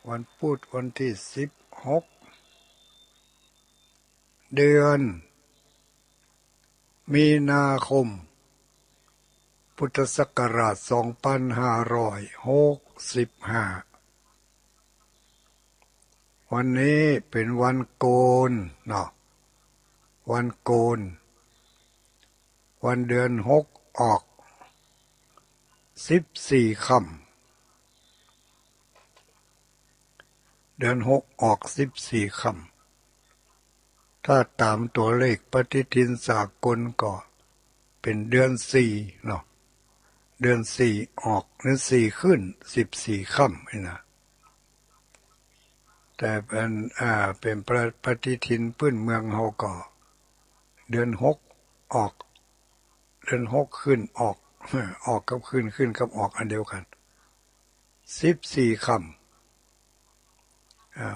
วันพุธวันที่16เดือนมีนาคมพุทธศักราช2565วันนี้เป็นวันโกนเนาะวันโกนวันเดือน6ออก14ค่ำเดือน6ออก14ค่ำถ้าตามตัวเลขปฏิทินสากลก็เป็นเดือน4เนาะเดือน4ออกหรือ4ขึ้น14ค่ำนี่นะแต่เป็นปฏิทินพื้นเมืองเฮาก็เดือน6ออกเดือน6ขึ้นออกออกกับขึ้นกับออกอันเดียวกัน14ค่ำ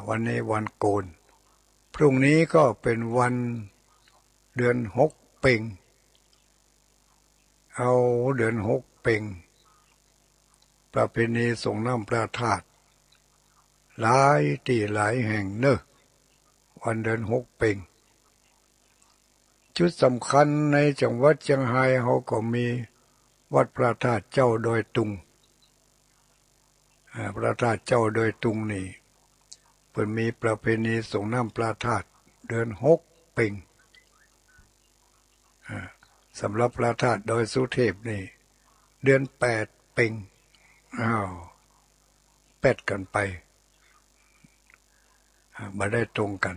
วันนี้วันโกนพรุ่งนี้ก็เป็นวันเดือน6เพ็งเอาเดือน6เพ็งประเพณีส่งน้ำพระธาตุหลายที่หลายแห่งเนอะวันเดือน6เพ็งจุดสำคัญในจังหวัดเชียงรายเขาก็มีวัดพระธาตุเจ้าดอยตุงพระธาตุเจ้าดอยตุงนี่เพิ่นมีประเพณีส่งน้ำพระธาตุเดือน6เพ็งสำหรับพระธาตุดอยสุเทพนี่เดือน8เพ็งแปดกันไปมาได้ตรงกัน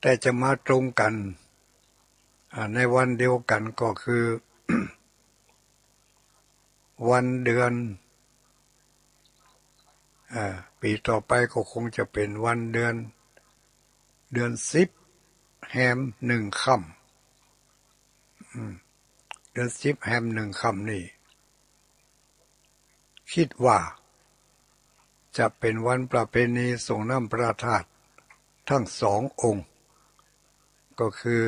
แต่จะมาตรงกันในวันเดียวกันก็คือ วันเดือนปีต่อไปก็คงจะเป็นวันเดือน10แฮม1ค่ำเดือน10แฮม1ค่ำนี่คิดว่าจะเป็นวันประเพณีส่งน้ำพระธาตุทั้ง2องค์ก็คือ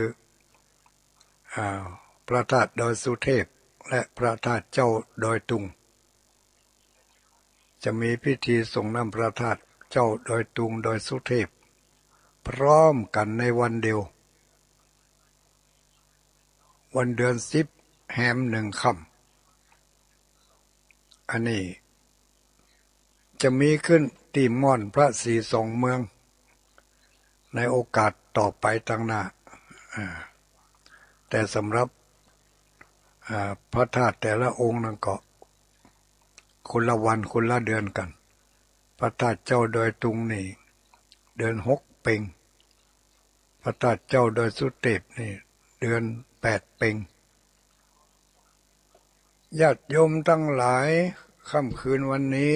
พระธาตุดอยสุเทพและพระธาตุเจ้าดอยตุงจะมีพิธีส่งน้ำพระธาตุเจ้าดอยตุงดอยสุเทพพร้อมกันในวันเดียววันเดือน10แฮม1ค่ำอันนี้จะมีขึ้นที่ม่อนพระศรีสองเมืองในโอกาสต่อไปต่างหน้าแต่สำหรับพระธาตุแต่ละองค์นั้นก็คนละวันคนละเดือนกันพระธาตุเจ้าดอยตุงนี่เดือน6เพ็งพระธาตุเจ้าดอยสุเทพนี่เดือน8เพ็งญาติโยมทั้งหลายค่ำคืนวันนี้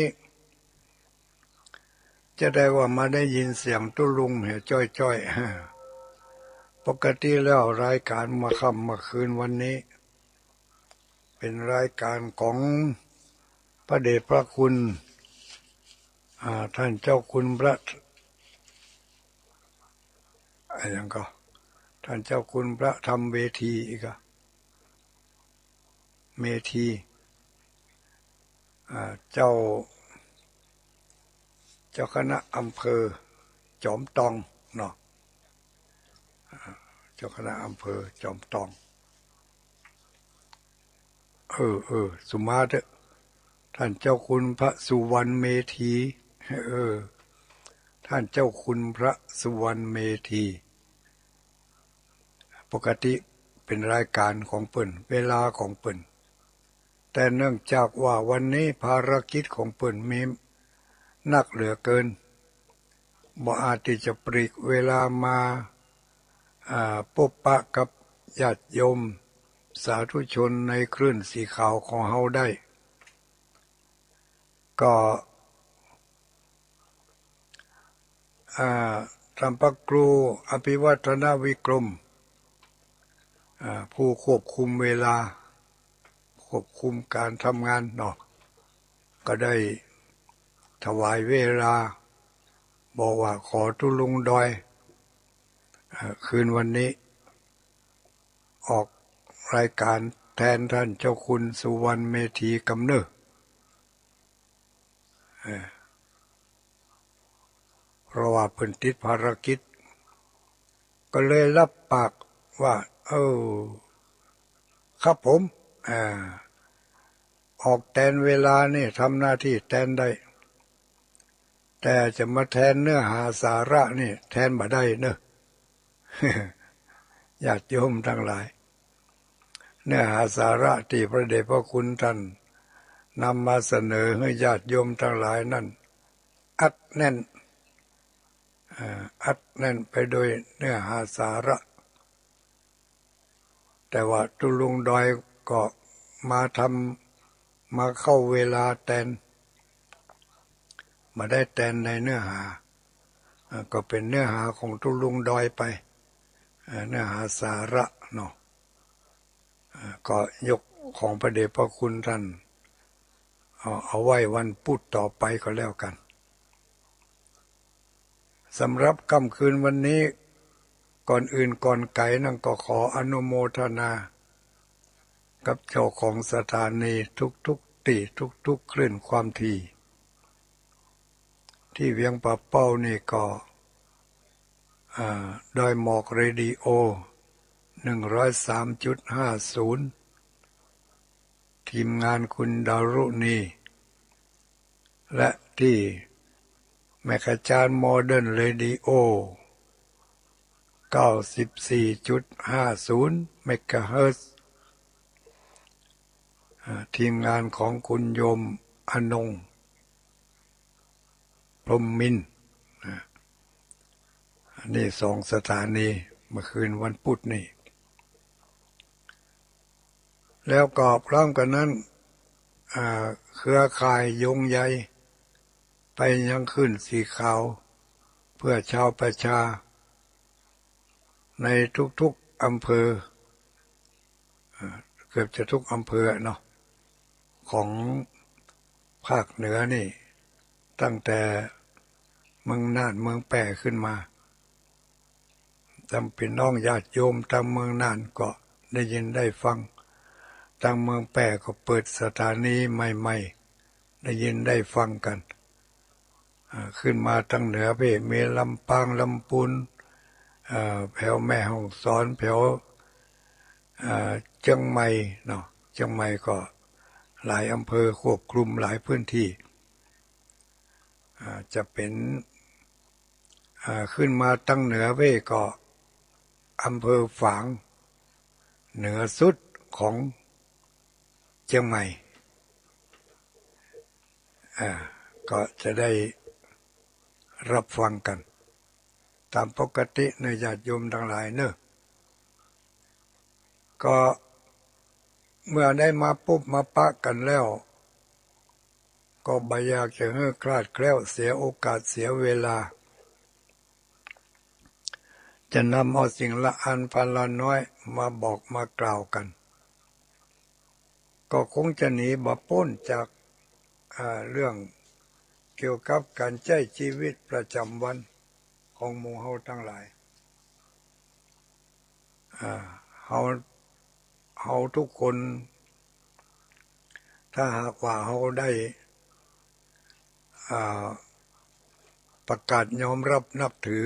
จะได้ว่ามาได้ยินเสียงตุลุงจ้อยๆปกติแล้วรายการมาค่ำมาคืนวันนี้เป็นรายการของพระเดชพระคุณท่านเจ้าคุณพระอย่างก็ท่านเจ้าคุณพระธรรมเวทีอีกเมธีเจ้าคณะอำเภอจอมทองเนาะเจ้าคณะอำเภอจอมทองสุมาเถอะท่านเจ้าคุณพระสุวรรณเมธีท่านเจ้าคุณพระสุวรรณเมธีปกติเป็นรายการของเปิ่นเวลาของเปิ่นแต่เนื่องจากว่าวันนี้ภารกิจของเปิ่นมีนักเหลือเกินบ่อาจที่จะปลีกเวลามาพบปะกับญาติโยมสาธุชนในคลื่นสีขาวของเฮาได้ก็ท่านพระครูอภิวัฒนวิกรมผู้ควบคุมเวลาควบคุมการทำงานเนาะก็ได้ถวายเวลาบอกว่าขอทุลุงดอยคืนวันนี้ออกรายการแทนท่านเจ้าคุณสุวรรณเมธีกำเนิด เพราะว่าเพิ่นติดภารกิจก็เลยรับปากว่าครับผมอ่าออกแทนเวลานี่ทำหน้าที่แทนได้แต่จะมาแทนเนื้อหาสาระนี่แทนบ่ได้เนอะ ญาติโยมทั้งหลายเนื้อหาสาระที่พระเดชพระคุณท่านนำมาเสนอให้ญาติโยมทั้งหลายนั่นอัดแน่นอัดแน่นไปโดยเนื้อหาสาระแต่ว่าตุลุงดอยก็มาเข้าเวลาแทนมาได้แทนในเนื้อหาก็เป็นเนื้อหาของตุลุงดอยไปเนื้อหาสาระเนาะก็ยกของพระเดชพระคุณท่านเอาไว้วันพุธต่อไปก็แล้วกันสำหรับค่ำคืนวันนี้ก่อนอื่นก่อนไก่นั่งก็ขออนุโมทนากับเจ้าของสถานีทุกตีทุกคลื่นความถี่ที่เวียงป่าเป้านี่ก็ดอยหมอกเรดิโอ103.50ทีมงานคุณดารุณีและที่แมกจานโมเดิร์นเรดิโอ94.50เมกะเฮิรตซ์ทีมงานของคุณโยมอนงพรหมมินทร์นี่2สถานีเมื่อคืนวันพุธนี่แล้วก็พร้อมกันนั้นเครือข่ายยงใยไปยังขึ้นสีขาวเพื่อชาวประชาในทุกๆอำเภอเกือบจะทุกอำเภอเนาะของภาคเหนือนี่ตั้งแต่เมืองน่านเมืองแปร่ขึ้นมาจำเป็นน้องญาติโยมทางเมืองน่านก็ได้ยินได้ฟังทางเมืองแปร่ก็เปิดสถานีใหม่ๆได้ยินได้ฟังกันขึ้นมาทางเหนือไปมีลำปางลำพูนแถวแม่ฮ่องสอนแถวเชียงใหม่เนาะเชียงใหม่ก็หลายอำเภอควบคลุมหลายพื้นที่จะเป็นขึ้นมาตั้งเหนือเว้ก็อำเภอฝางเหนือสุดของเชียงใหม่ก็จะได้รับฟังกันตามปกติในญาติโยมทั้งหลายเนอะก็เมื่อได้มาปุ๊บมาปะกันแล้วก็บ่อยากจะให้คลาดแคล้วเสียโอกาสเสียเวลาจะนำเอาสิ่งละอันพันละน้อยมาบอกมากล่าวกันก็คงจะหนีบ่พ้นจากเรื่องเกี่ยวกับการใช้ชีวิตประจำวันของหมู่เฮาทั้งหลายเฮาทุกคนถ้าหากว่าเฮาได้ประกาศยอมรับนับถือ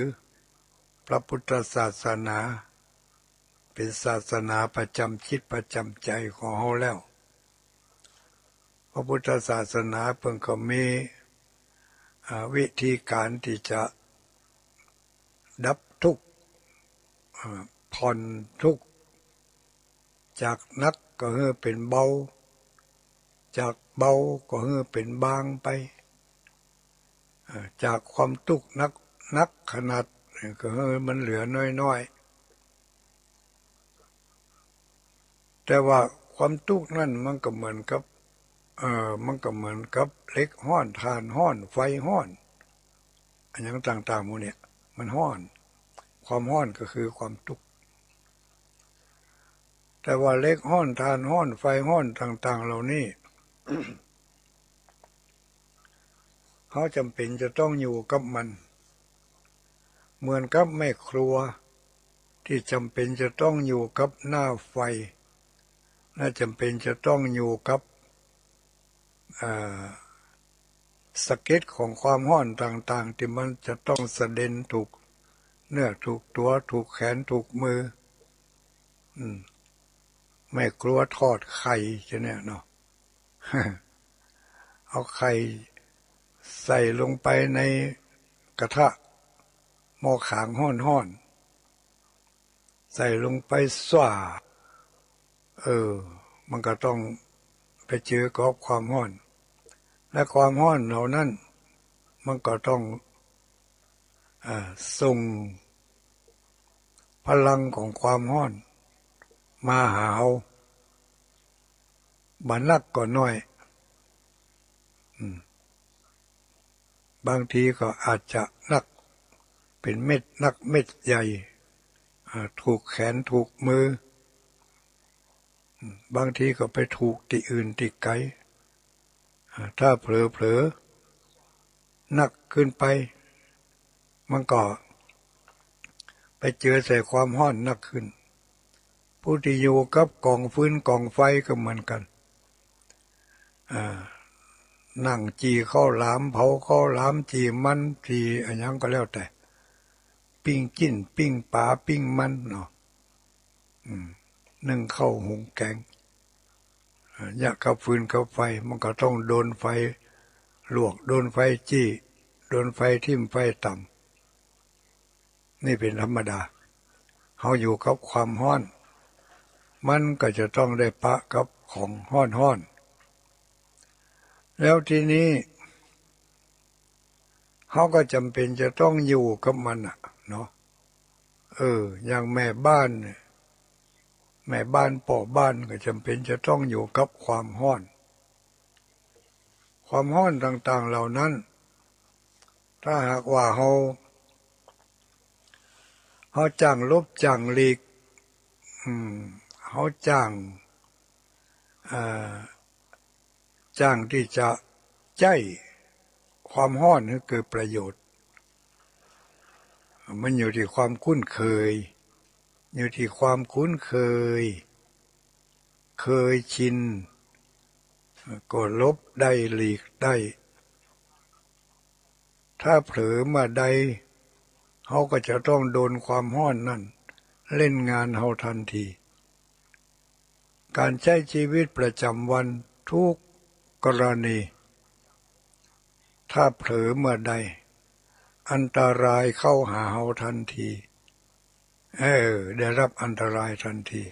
พระพุทธศาสนาเป็นศาสนาประจำชิดประจำใจของเฮาแล้วพระพุทธศาสนาเพิ่งก็มีวิธีการที่จะดับทุกข์ผ่อนทุกข์จากนักก็ให้เป็นเบาจากเบาก็ให้เป็นบางไปจากความทุกข์นักขนาดก็ให้มันเหลือน้อยๆแต่ว่าความทุกข์นั่นมันก็เหมือนกับเหล็กห้อนถ่านห้อนไฟห้อนอันอย่างต่างๆหมดเนี่ยมันห้อนความห้อนก็คือความทุกข์แต่ว่าเหล็กห้อนถ่านห้อนไฟห้อนต่างๆเหล่านี้ เขาจำเป็นจะต้องอยู่กับมันเหมือนกับแม่ครัวที่จำเป็นจะต้องอยู่กับหน้าไฟและจำเป็นจะต้องอยู่กับ สะเก็ดของความร้อนต่างๆที่มันจะต้องสะเด็นถูกเนื้อถูกตัวถูกแขนถูกมือไม่กลัวทอดไข่จะเนี่ยเนาะ เอาไข่ใส่ลงไปในกระทะหม้อขางห้อนๆใส่ลงไปสว่ามันก็ต้องไปเจอกับความร้อน และความร้อนเหล่านั้นมันก็ต้องส่งพลังของความร้อนมาหาเราบานักก็น้อยบางทีก็อาจจะนักเป็นเม็ดนักเม็ดใหญ่ถูกแขนถูกมือบางทีก็ไปถูกที่อื่นที่ไกลถ้าเผลอๆนักขึ้นไปมันก็ไปเจอใส่ความร้อนนักขึ้นผู้ที่อยู่กับกองฟืนกองไฟก็เหมือนกันนั่งจีข้าวหลามเผาข้าวหลามจีมันจีอะไรยังก็แล้วแต่ปิ้งจิ้นปิ้งปลาปิ้งมันเนาะนึ่งข้าวหุงแกงยะกับฟืนกับไฟมันก็ต้องโดนไฟลวกโดนไฟจี้โดนไฟทิ่มไฟต่ำนี่เป็นธรรมดาเขาอยู่กับความร้อนมันก็จะต้องได้ปะกับของร้อนแล้วทีนี้เขาก็จำเป็นจะต้องอยู่กับมันเนาะอย่างแม่บ้านพ่อบ้านก็จำเป็นจะต้องอยู่กับความร้อนต่างๆเหล่านั้นถ้าหากว่าเขาจ้างลบจ้างหลีกเขาจ้างที่จะใจความร้อนให้เกิดประโยชน์มันอยู่ที่ความคุ้นเคยอยู่ที่ความคุ้นเคยชินก็ลบได้หลีกได้ถ้าเผลอมาใดเขาก็จะต้องโดนความร้อนนั่นเล่นงานเขาทันทีการใช้ชีวิตประจำวันทุกกรณีถ้าเผลอเมื่อใดอันตรายเข้าหาเราทันทีได้รับอันตรายทันที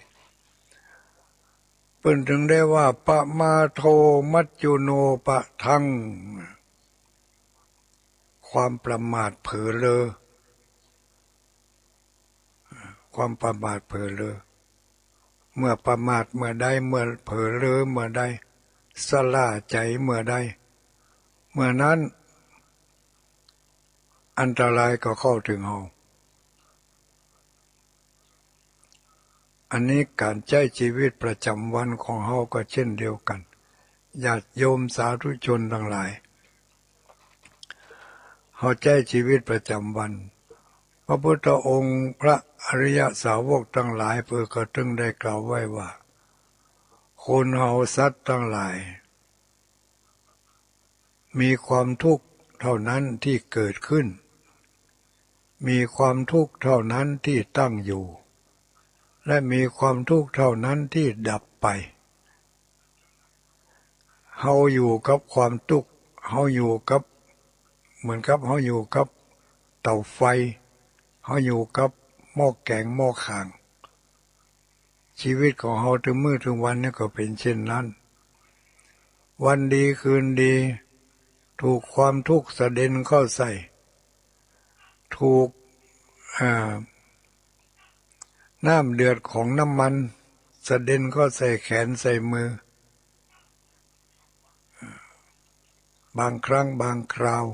เพิ่นถึงได้ว่าปะมาโทมัจจุโนปะทังความประมาทเผลอเลอความประมาทเผลอเลอเมื่อประมาทเมื่อใดเมื่อเผลอเลอเมื่อใดสล่าใจเมื่อใดเมื่อนั้นอันตรายก็เข้าถึงเราอันนี้การใช้ชีวิตประจำวันของเราก็เช่นเดียวกันญาติโยมสาธุชนทั้งหลายเราใช้ชีวิตประจำวันพระพุทธองค์พระอริยสาวกทั้งหลายเพื่อก็ถึงได้กล่าวไว้ว่าคนเฮาสัตว์ทั้งหลายมีความทุกข์เท่านั้นที่เกิดขึ้นมีความทุกข์เท่านั้นที่ตั้งอยู่และมีความทุกข์เท่านั้นที่ดับไปเฮาอยู่กับความทุกข์เฮาอยู่กับเหมือนกับเฮาอยู่กับเตาไฟเฮาอยู่กับหม้อแกงหม้อข่างชีวิตของเฮาถึงมื้อถึงวันนี้ก็เป็นเช่นนั้นวันดีคืนดีถูกความทุกข์เสด็จเข้าใส่ถูกน้ำเดือดของน้ำมันเสด็จเข้าใส่แขนใส่มือบางครั้งบางคราว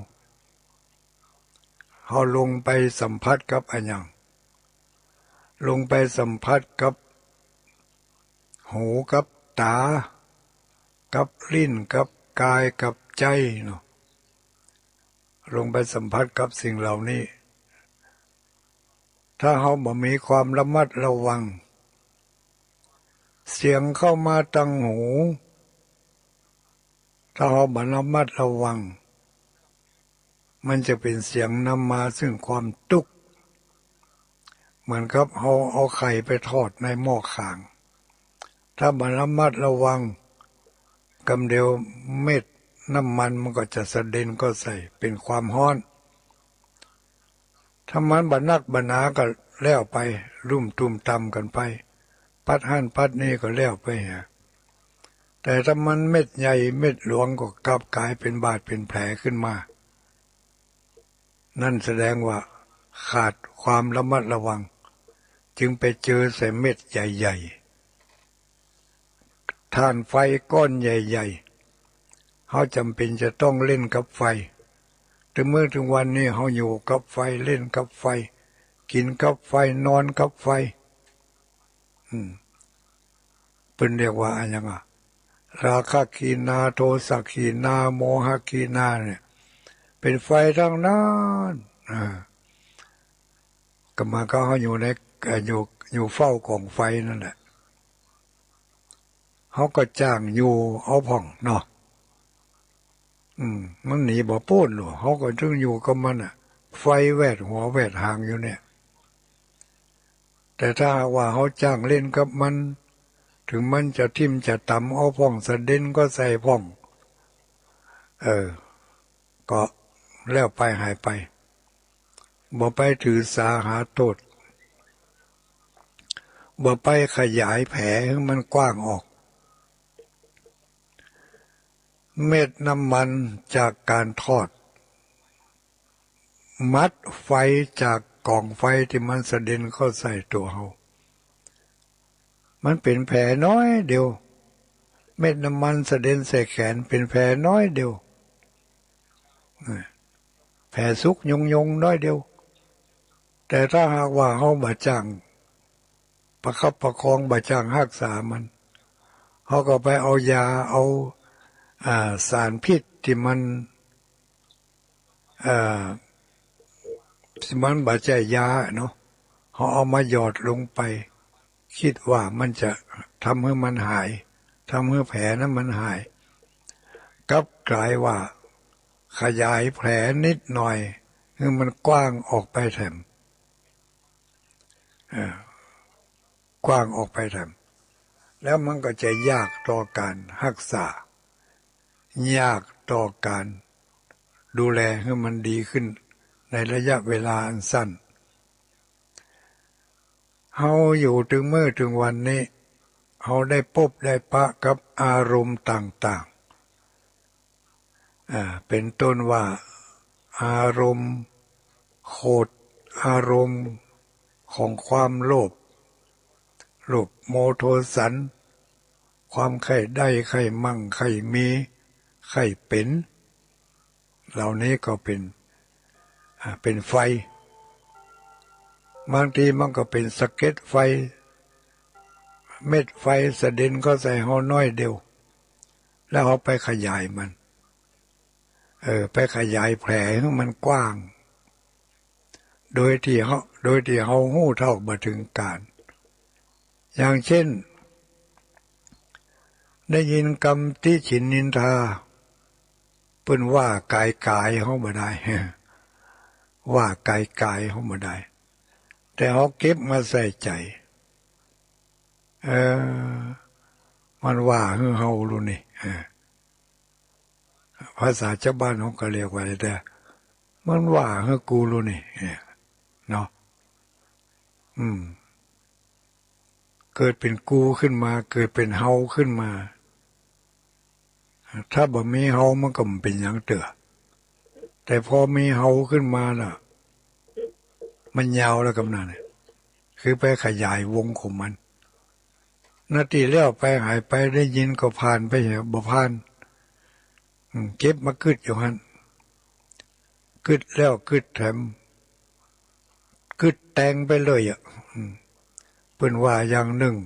เขาลงไปสัมผัสกับอะไรอย่างลงไปสัมผัสกับหูกับตากับลิ้นกับกายกับใจเนาะลงไปสัมผัสกับสิ่งเหล่านี้ถ้าเขาบ่มีความระมัดระวังเสียงเข้ามาทางหูถ้าเขาบ่ระมัดระวัง มันจะเป็นเสียงนำมาซึ่งความทุกข์เหมือนกับเอาไข่ไปทอดในหม้อข่าง ถ้ามันระมัดระวังกำเดียวเม็ดน้ำมันมันก็จะสะเด็นก็ใส่เป็นความร้อน ถ้ามันบันักบันาก็แล้วไปรุ่มตุ่มตำกันไปพัดหั่นพัดนี่ก็แล้วไปฮะแต่ถ้ามันเม็ดใหญ่เม็ดหลวงก็กลับกลายเป็นบาดเป็นแผลขึ้นมานั่นแสดงว่าขาดความระมัดระวังจึงไปเจอใส่เม็ดใหญ่ๆถ่านไฟก้อนใหญ่ๆเขาจำเป็นจะต้องเล่นกับไฟถึงเมื่อถึงวันนี้เขาอยู่กับไฟเล่นกับไฟกินกับไฟนอนกับไฟเป็นเรียกว่าอะไรอย่างราคะขีนาโทสะขีนาโมหะขีนาเนี่ยเป็นไฟทั้งนั้นก็มาก็เขาอยู่ในอยู่เฝ้ากองไฟนั่นแหละเขาก็จ้างอยู่เอาผ่องเนาะมันหนีบ่พ้นหรอเขาก็จึงอยู่กับมันไฟแวดหัวแวดหางอยู่เนี่ยแต่ถ้าว่าเขาจ้างเล่นกับมันถึงมันจะทิ่มจะต่ำเอาผ่องสะเด็นก็ใส่ผ่องก็แล้วไปหายไปบ่ไปถือสาหาโทษบ่ไปขยายแผลให้มันกว้างออกเม็ดน้ำมันจากการทอดมัดไฟจากกองไฟที่มันสะเด็นเข้าใส่ตัวเขามันเป็นแผลน้อยเดียวเม็ดน้ำมันสะเด็นใส่แขนเป็นแผลน้อยเดียวแผลสุกยงน้อยเดียวแต่ถ้าหากว่าเขาบาจ้างประคับประคองบาจ้างรักษามันเขาก็ไปเอายาเอาสารพิษที่มันบาดใจยาเนาะเขาเอามาหยอดลงไปคิดว่ามันจะทำให้มันหายทำให้แผลนั้นมันหายกลับกลายว่าขยายแผลนิดหน่อยให้มันกว้างออกไปแถมกว้างออกไปแถมแล้วมันก็จะยากต่อการรักษายากต่อการดูแลให้มันดีขึ้นในระยะเวลาอันสั้นเฮาอยู่ถึงมื้อถึงวันนี้เฮาได้พบได้ปะกับอารมณ์ต่างๆเป็นต้นว่าอารมณ์โกรธอารมณ์ของความโลภโมโทสันความใคร่ได้ใคร่มั่งใคร่มีใคร่เป็นเหล่านี้ก็เป็นไฟบางทีมันก็เป็นสะเก็ดไฟเม็ดไฟสะเด็นก็ใส่ห่อน้อยเดียวแล้วเขาไปขยายมันไปขยายแผลให้มันกว้างโดยที่เขาหู้เท่ามาถึงการอย่างเช่นได้ยินคำติฉินนินทาเพิ่นว่ากายเขาบ่ได้ว่ากายเขาบ่ได้แต่เขาเก็บมาใส่ใจมันว่าเฮารู้นี่ภาษาชาวบ้านเขาก็เรียกว่าแต่มันว่ากูรู้นี่เนาะเกิดเป็นกูขึ้นมาเกิดเป็นเฮาขึ้นมาถ้าบ่มีเฮามันก็เป็นอย่างเต๋อแต่พอมีเฮาขึ้นมาน่ะมันยาวแล้วกำนันคือไปขยายวงของมันนาทีแล้วไปหายไปได้ยินก็ผ่านไปเหรอบ่ผ่านเก็บมากึดอยู่หันกึดแล้วกึดแถมกึดแตงไปเลยเพิ่นว่าอย่างหนึ่ง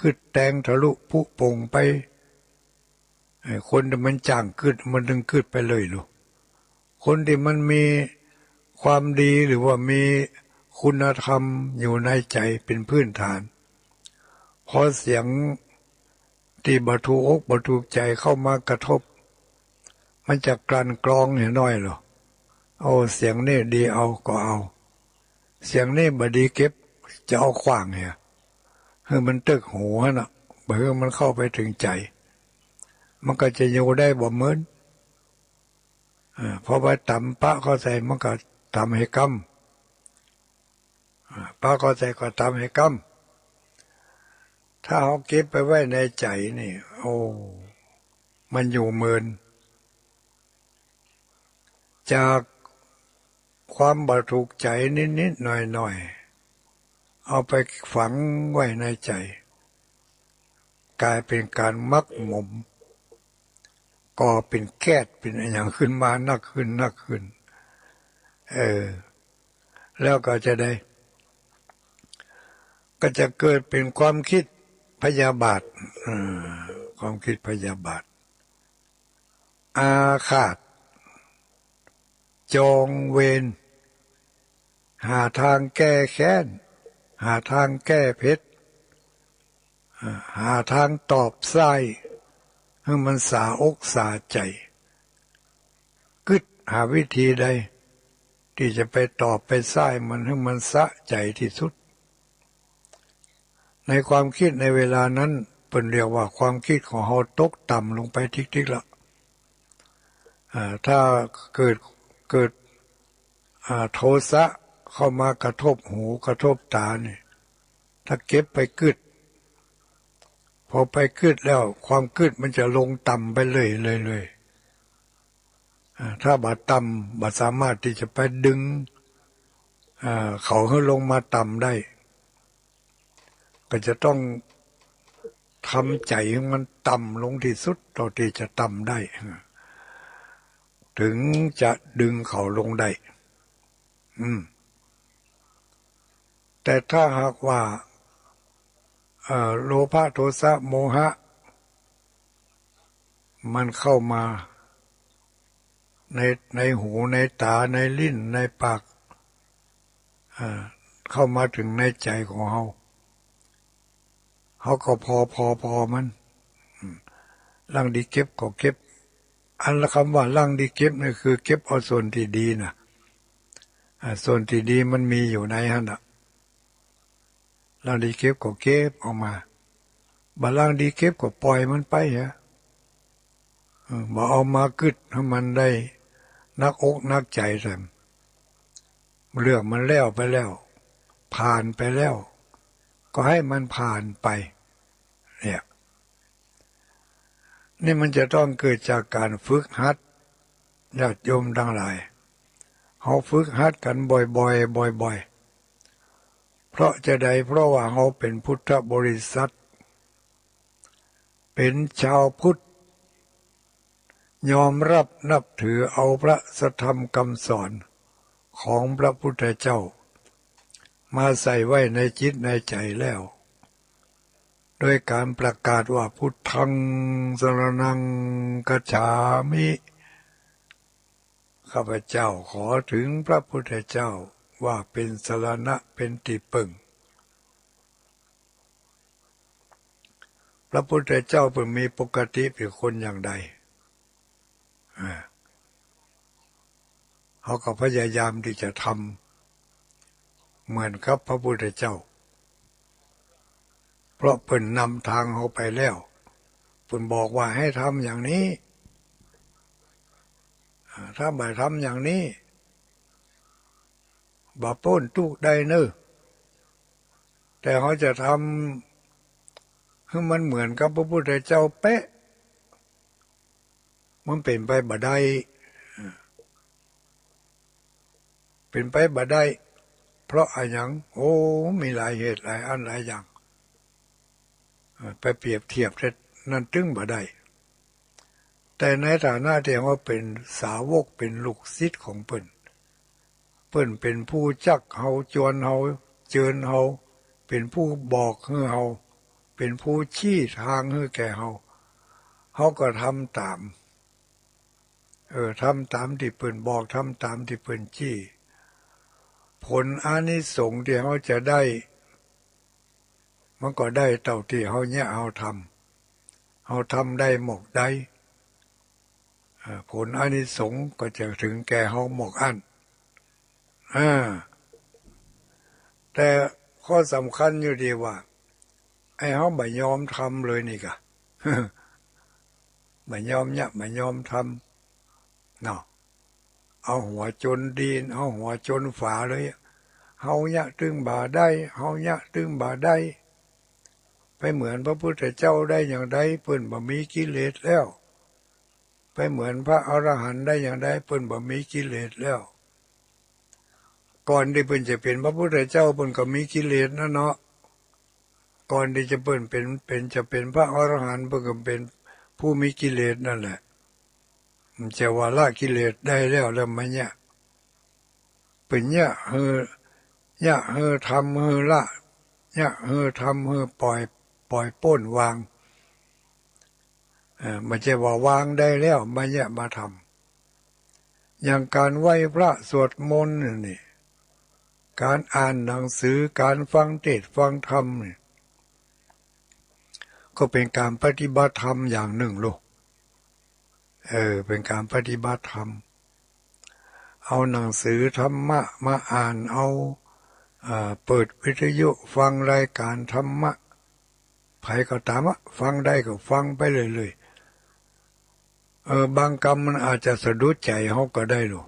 กึดแตงทะลุผุโป่งไปคนที่มันจ้างกึดมันถึงกึดไปเลยลูกคนที่มันมีความดีหรือว่ามีคุณธรรมอยู่ในใจเป็นพื้นฐานพอเสียงที่บรรทุกใจเข้ามากระทบมันจะกลั่นกรองเห็นน้อยหรอ เอาเสียงนี่ดีเอาก็เอาเสียงนี่บดีเก็บจะเอาขว้างเนี่ยให้มันตึกหูฮะน่ะเพื่อมันเข้าไปถึงใจมันก็จะอยู่ได้บ่เหมือนพอไปตำปะเข้าใส่มันก็ทำให้กำปะเข้าใส่ก็ทำให้กำถ้าเขาเก็บไปไว้ในใจนี่โอ้มันอยู่เมินจากความบาถูกใจนิดๆหน่อยๆเอาไปฝังไว้ในใจกลายเป็นการมักหมมก่อเป็นแก๊สเป็นอะไรอย่างขึ้นมานักขึ้นแล้วก็จะได้ก็จะเกิดเป็นความคิดพยาบาทความคิดพยาบาทอาฆาตจองเวรหาทางแก้แค้นหาทางแก้เผ็ดหาทางตอบไส้ให้มันสาอกสาใจกึดหาวิธีใดที่จะไปตอบไปไส้มันให้มันสะใจที่สุดในความคิดในเวลานั้นเป็นเรียกว่าความคิดของเราตกต่ำลงไปทิกๆละถ้าเกิดโทสะเข้ามากระทบหูกระทบตาเนี่ยถ้าเก็บไปกึดพอไปกึดแล้วความกึดมันจะลงต่ำไปเลยถ้าบาดต่ำบาดสามารถที่จะไปดึงเขาให้ลงมาต่ำได้ก็จะต้องทำใจให้มันต่ำลงที่สุดเท่าที่จะต่ำได้ถึงจะดึงเขาลงได้แต่ถ้าหากว่าโลภะโทสะโมหะมันเข้ามาในหูในตาในลิ้นในปากเข้ามาถึงในใจของเขาก็พอมันร่างดีเก็บก็เก็บอันละคำว่าร่างดีเก็บนี่คือเก็บเอาส่วนที่ดีนะส่วนที่ดีมันมีอยู่ในหันน่ะร่างดีเก็บก็เก็บออกมาบาร่างดีเก็บก็ปล่อยมันไปฮะบ่เอามากึดให้มันได้นักอกนักใจแต่เรื่องมันแล้วไปแล้วผ่านไปแล้วก็ให้มันผ่านไปเนี่ยนี่มันจะต้องเกิดจากการฝึกหัดญาติโยมทั้งหลายเขาฝึกหัดกันบ่อยเพราะจะใดเพราะว่าเขาเป็นพุทธบริษัทเป็นชาวพุทธยอมรับนับถือเอาพระธรรมคำสอนของพระพุทธเจ้ามาใส่ไว้ในจิตในใจแล้วโดยการประกาศว่าพุทธังสรณังคัจฉามิข้าพเจ้าขอถึงพระพุทธเจ้าว่าเป็นสรณะเป็นที่พึ่งพระพุทธเจ้าเป็นมีปกติเป็นคนอย่างใดเขาก็พยายามที่จะทำเหมือนกับพระพุทธเจ้าเพราะเพิ่นนำทางเขาไปแล้วเพิ่นบอกว่าให้ทำอย่างนี้ถ้าไม่ทำอย่างนี้บาป้นทุกได้เนอะแต่เขาจะทำให้มันเหมือนกับพระพุทธเจ้าเป๊ะมันเป็นไปบ่ได้เป็นไปบ่ได้เพราะอะไรอย่างมีหลายเหตุหลายอันหลายอย่างไปเปรียบเทียบนั่นตึงบ่ได้แต่ในฐานะที่ว่าเป็นสาวกเป็นลูกศิษย์ของเพิ่นเป็นผู้จักเฮาจวนเฮาเจิญเฮาเป็นผู้บอกให้เฮาเป็นผู้ชี้ทางให้แก่เฮาก็ทำตามทำตามที่เพิ่นบอกทำตามที่เพิ่นชี้ผลอานิสงส์ที่เฮาจะได้มันก็ได้เท่าที่เฮาเนี่ยเฮาทำได้หมกได้ผลอานิสงส์ก็จะถึงแก่เฮาหมกอัน อ่าแต่ข้อสำคัญอยู่ดีว่าไอ้เขาไม่ยอมทำเลยนี่กะ ไม่ยอมเนี่ยไม่ยอมทำเนาะเอาหัวจนดินเอาหัวจนฝาเลยเฮาเนี่ยตึงบ่าได้เฮาเนี่ยตึงบ่าได้ไปเหมือนพระพุทธเจ้าได้อย่างใดเพิ่นบ่มีกิเลสแล้วไปเหมือนพระอรหันต์ได้อย่างใดเพิ่นบ่มีกิเลสแล้วก่อนที่เพิ่นจะเป็นพระพุทธเจ้าเพิ่นก็มีกิเลสนะเนาะก่อนที่จะเพิ่นเป็นจะเป็นพระอรหันต์เพิ่นก็เป็นผู้มีกิเลสนั่นแหละมันจะว่าละกิเลสได้แล้วมันเนี่ยเป็นเนี่ยทำละเนี่ยทำปล่อยป้นวางมันจะว่าวางได้แล้วมันเนี่ยมาทำอย่างการไหว้พระสวดมนต์นี่การอ่านหนังสือการฟังเทศน์ฟังธรรมนี่ก็เป็นการปฏิบัติธรรมอย่างหนึ่งลูกเป็นการปฏิบัติธรรมเอาหนังสือธรรมะมาอ่านเอาเปิดวิทยุฟังรายการธรรมะใครก็ตามฟังได้ก็ฟังไปเลยบางกรรมมันอาจจะสะดุดใจเขาก็ได้หรอก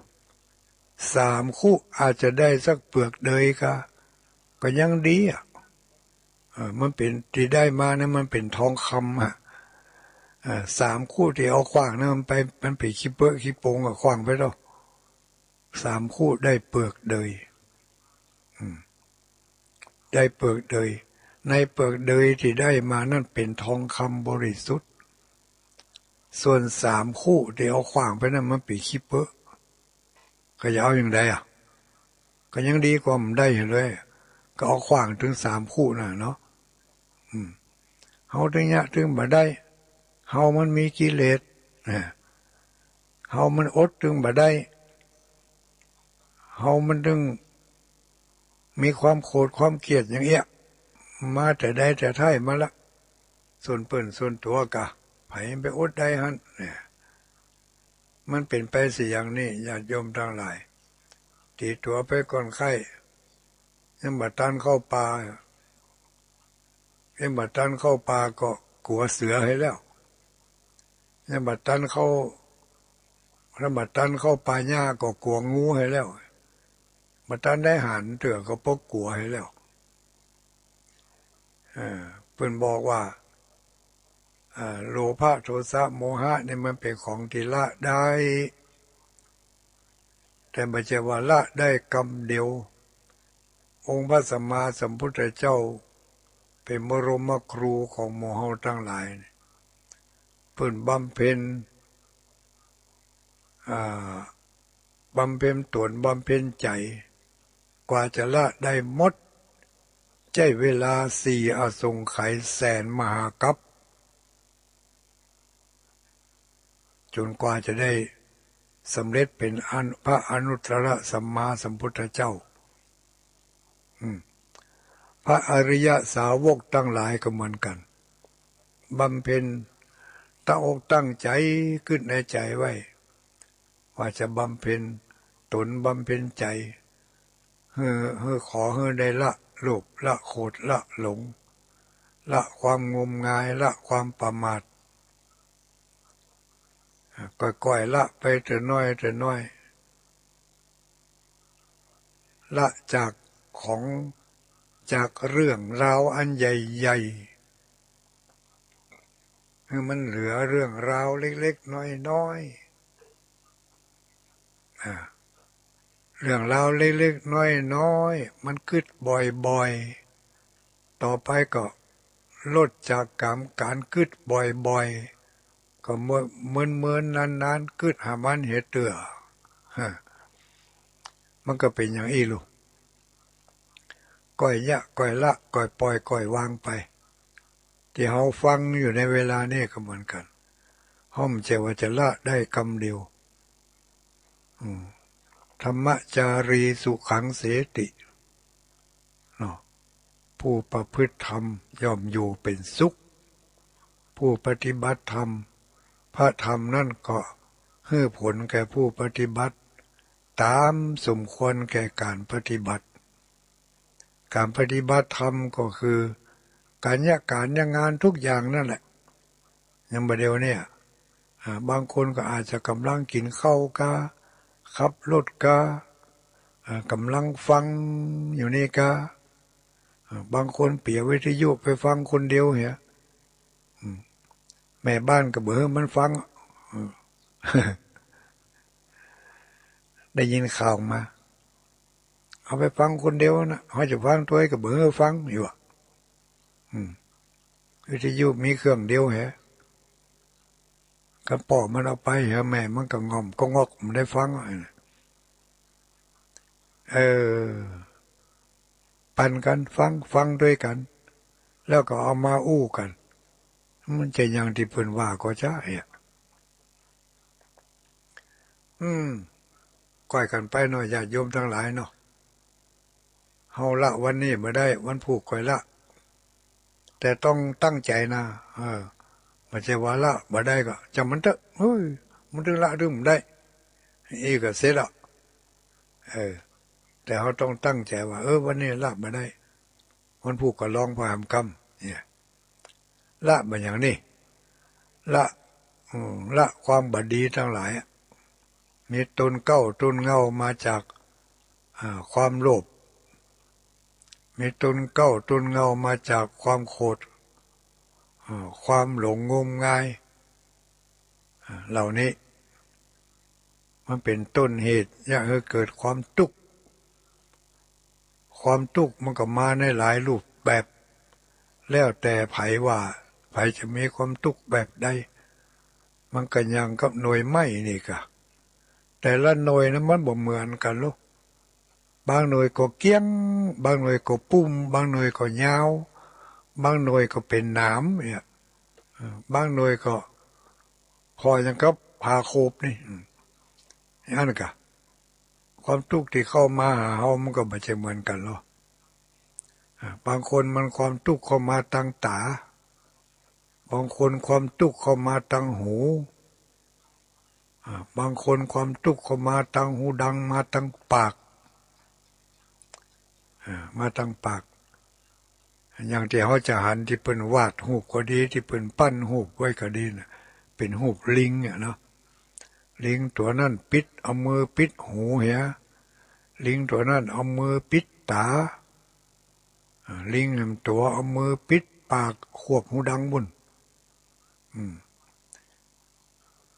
3 คู่อาจจะได้สักเปลือกเดยก็ยังดีมันเป็นที่ได้มาเนี่ยมันเป็นทองคำ3 คู่ที่เอาขว้างนะมันไปขี้เปอะขี้โปงกับขว้างไปแล้ว3 คู่ได้เปลือกเดยได้เปลือกเดยในเปลือกเดยที่ได้มานั่นเป็นทองคำบริสุทธิ์ส่วน3 คู่ที่เอาขว้างไปนั่นมันปีขี้เปอะก็จะเอาอย่างใดก็ยังดีกว่ามันได้อยู่เลยก็เอาขว้างถึง3 คู่น่ะเนาะเฮาถึงเนี่ยถึงบ่ได้เฮามันมีกิเลสเฮามันอดถึงบ่ได้เฮามันถึงมีความโกรธความเกลียดอย่างเงี้ยมาแต่ใดแต่ไท้มาละส่วนเปิ้นส่วนตัวกะไผไปอดได้หั่นเนี่ยมันเป็นไปสิอย่างนี้ญาติโยมทั้งหลายตีตัวไปก่อนไข้ยังบัดตันเข้าป่ายังบัดตันเข้าป่าก็กลัวเสือให้แล้วยังบัดตันเข้าแล้วบัดตันเข้าป่าหญ้าก็กลัวงูให้แล้วบัดตันได้หันเถื่อก็ปกกลัวให้แล้วเพิ่นบอกว่าโลภะโทสะโมหะนี่มันเป็นของที่ละได้แต่ไม่ใช่ว่าละได้กรรมเดียวองค์พระสัมมาสัมพุทธเจ้าเป็นบรมครูของหมู่เฮาทั้งหลายเพิ่นบำเพ็ญบำเพ็ญตนบำเพ็ญใจกว่าจะละได้หมดใช้เวลา4 อสงไขยแสนมหากัปจนกว่าจะได้สำเร็จเป็นพระอนุตตรสัมมาสัมพุทธเจ้าพระอริยสาวกทั้งหลายก็เหมือนกันบำเพ็ญตั้งอกตั้งใจขึ้นในใจไว้ว่าจะบำเพ็ญตนบำเพ็ญใจขอให้ได้ละโลภละโกรธละหลงละความงมงายละความประมาทก่อยๆละไปแต่น้อยละจากเรื่องราวอันใหญ่ๆคือมันเหลือเรื่องราวเล็กๆน้อยๆเรื่องราวเล็กๆน้อยๆมันคิดบ่อยๆต่อไปก็ลดจากการคิดบ่อยๆก็เมื่อนานๆคิดหามันเหตุเตือมันก็เป็นอย่างอีลูกก่อยยะก่อยละก่อยปล่อยก่อยวางไปที่เราฟังอยู่ในเวลานี้ก็เหมือนกันห้อมเจว่าจะละได้คำเดียวธรรมจารีสุขังเสติเนาะผู้ประพฤติธรรมย่อมอยู่เป็นสุขผู้ปฏิบัติธรรมพระธรรมนั่นก็ให้ผลแก่ผู้ปฏิบัติ ตามสมควรแก่การปฏิบัติ การปฏิบัติธรรมก็คือการงานทุกอย่างนั่นแหละยังประเดี๋ยวเนี่ยบางคนก็อาจจะกำลังกินข้าวกาขับรถกากำลังฟังอยู่นี่กาบางคนเปียวิทยุไปฟังคนเดียวเหียแม่บ้านก็เบื่อมันฟังได้ยินข่าวมาเอาไปฟังคนเดียวนะเขาจะฟังตัวเองก็เบื่อฟังอยู่วิทยุมีเครื่องเดียวเหรอกันปอกมันเอาไปเหรอแม่มันก็งอมก็งอกมันได้ฟังปั่นกันฟังด้วยกันแล้วก็เอามาอู้กันมันจะอย่างที่เพิ่นว่าก็ใช่ก้อยกันไปหน่อยญาติโยมทั้งหลายเนาะเฮาละวันนี้มาได้วันผูกก้อยละแต่ต้องตั้งใจนะไม่ใช่ว่าละมาได้ก็จำมันเถอะเฮ้ยมันถึงละถึงได้อีกก็เสร็จละแต่เขาต้องตั้งใจว่าวันนี้ละมาได้วันผูกก็ลองพามกรรมเนี่ยละมาอย่างนี้ละความบดีทั้งหลายมีตนเก้าตนเงามาจากความโลภมีตนเก้าตนเงามาจากความโกรธความหลงงมงายเหล่านี้มันเป็นต้นเหตุอยากให้เกิดความทุกข์มันก็มาในหลายรูปแบบแล้วแต่ไผว่าไผจะมีความทุกข์แบบใดมันก็ยังกับหน่วยไม้นี่กะแต่ละหน่วยนั้นมันบ่เหมือนกันลูกบางหน่วยก็เกี้ยงบางหน่วยก็ปุ่มบางหน่วยก็ยาวบางหน่วยก็เป็นหนามเนี่ยบางหน่วยก็พอยังกับพาโคบนี่นั่นกะความทุกข์ที่เข้ามาหาเฮามันก็ไม่ใช่เหมือนกันหรอกบางคนมันความทุกข์เข้ามาทางตาบางคนความทุกข์เข้ามาทางหูบางคนความทุกข์เข้ามาทางหูดังมาทางปากอย่างที่เขาจะหันที่เป็นวาดหูปก็ดีที่เป็นปั้นหูปไว้ก็ดีนะเป็นหูปลิงเนาะลิงตัวนั้นปิดเอามือปิดหูเหี้ยลิงตัวนั้นเอามือปิดตาลิงตัวเอามือปิดปากควบหูดังบุญ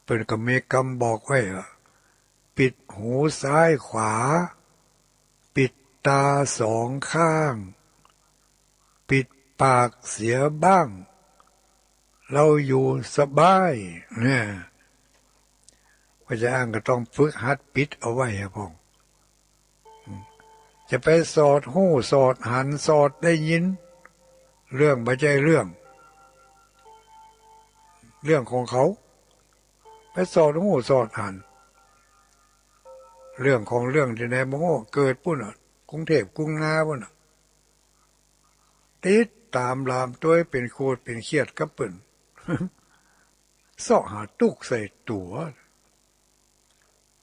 เป็นกรรมกรรมบอกไว้ปิดหูซ้ายขวาปิดตาสองข้างปิดปากเสียบ้างเราอยู่สบายเนี่ยพระเจ้าก็ต้องฝึกหัดปิดเอาไว้ครับพ่อจะไปสอดหูสอดหันสอดได้ยินเรื่องไม่ใช่เรื่องของเขาไปสอดหูสอดหันเรื่องของเรื่องที่ไหนโมโหเกิดปุ่นกรุงเทพกรุงนาปุ่นติดตามลามตัวเป็นโคตรเป็นเครียดกับปุ่นเสาะหาตุกใส่ตัว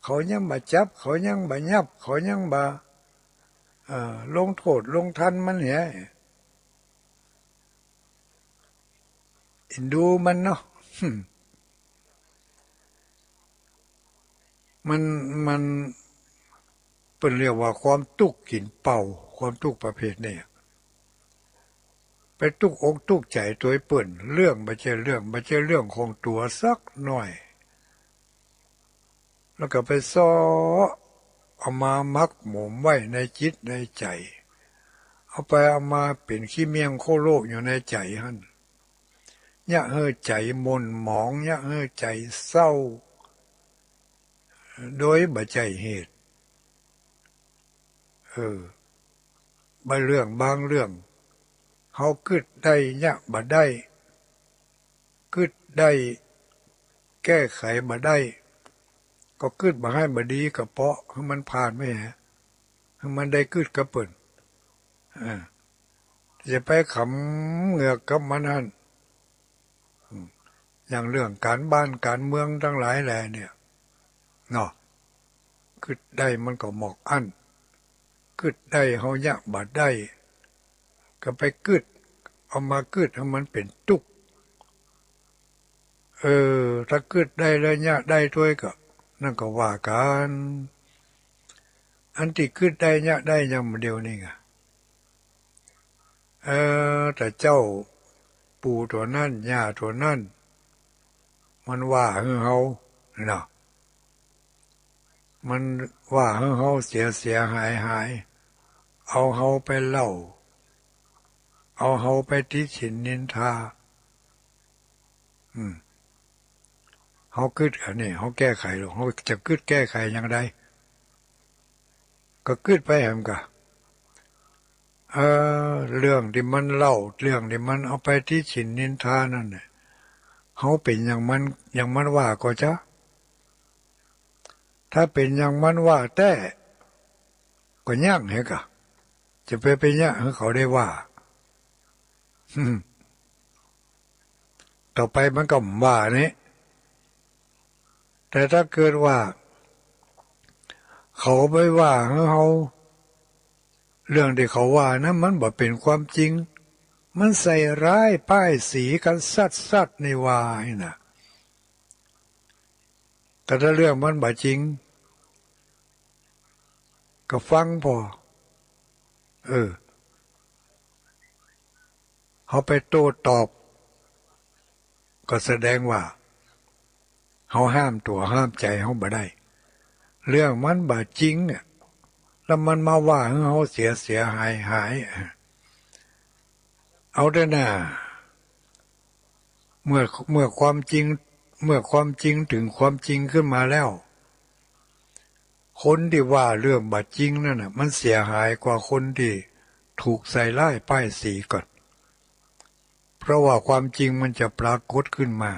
เขายังมาจับเขายังมายับเขายังมาลงโทษลงทันมันเนี่ยอินดูมันเนาะมันเป็นเรียกว่าความตุกกินเป่าความตุกประเภทนี้ไปตุกอกตุกใจตัวเปิ่นเรื่องไม่ใช่เรื่องของตัวสักหน่อยแล้วก็ไปซ้อเอามามักหมมไว้ในจิตในใจเอาไปเอามาเป็นขี้เมียงโคโลกอยู่ในใจฮั่นยะเฮ่อใจมนหมองยะเฮ่อใจเศร้าโดยบ่ใจเหตุบางเรื่องเขากึดได้ยะบ่ได้กึดได้แก้ไขบ่ได้ก็กึดบ่ให้บ่ดีก็เพราะให้มันผ่านไม่ฮะให้มันได้กึดกระเปิ่นจะไปขำเหงือกกับมันนั่นอย่างเรื่องการบ้านการเมืองทั้งหลายแหล่เนี่ยเนาะ กึดได้มันก็หมอกอั้นกึดได้เฮายะบาดได้ก็ไปกึดเอามากึดให้มันเป็นตุกถ้ากึดได้แล้วยะได้ด้วยก็นั่นก็ว่ากันอันที่กึดได้ยะได้ยังเดียวนี่ไงแต่เจ้าปู่ตัวนั่นย่าตัวนั่นมันว่าเฮาเนาะมันว่าเฮาเสียหายเอาเฮาไปเล่าเอาเฮาไปติฉินนินทาเฮากึดอันนี้เฮาแก้ไขหรอกเฮาจะกึดแก้ไขอย่างไรก็กึดไปแหมกะเรื่องที่มันเล่าเรื่องที่มันเอาไปที่ฉินนินทานั่นเนี่ยเฮาเป็นอย่างมันว่าก็จะถ้าเป็นอย่างมันว่าแต่ก็ย่างเหรอกะจะไปย่างให้เขาได้ว่าต่อไปมันก็ว่านี่แต่ถ้าเกิดว่าเขาไปว่าเขาเรื่องที่เขาว่านะมันบ่เป็นความจริงมันใส่ร้ายป้ายสีกันสัดในว่าให้นะแต่ถ้าเรื่องมันบ่จริงก็ฟังพอเขาไปโต้ตอบก็แสดงว่าเขาห้ามตัวห้ามใจเขาบ่ได้เรื่องมันบ่จริงอ่ะแล้วมันมาว่าเขาเสียหายเอาได้น่ะเมื่อความจริงถึงความจริงขึ้นมาแล้วคนที่ว่าเรื่องบ่จริงนั่นน่ะมันเสียหายกว่าคนที่ถูกใส่ร้ายป้ายสีก่อนเพราะว่าความจริงมันจะปรากฏขึ้นมา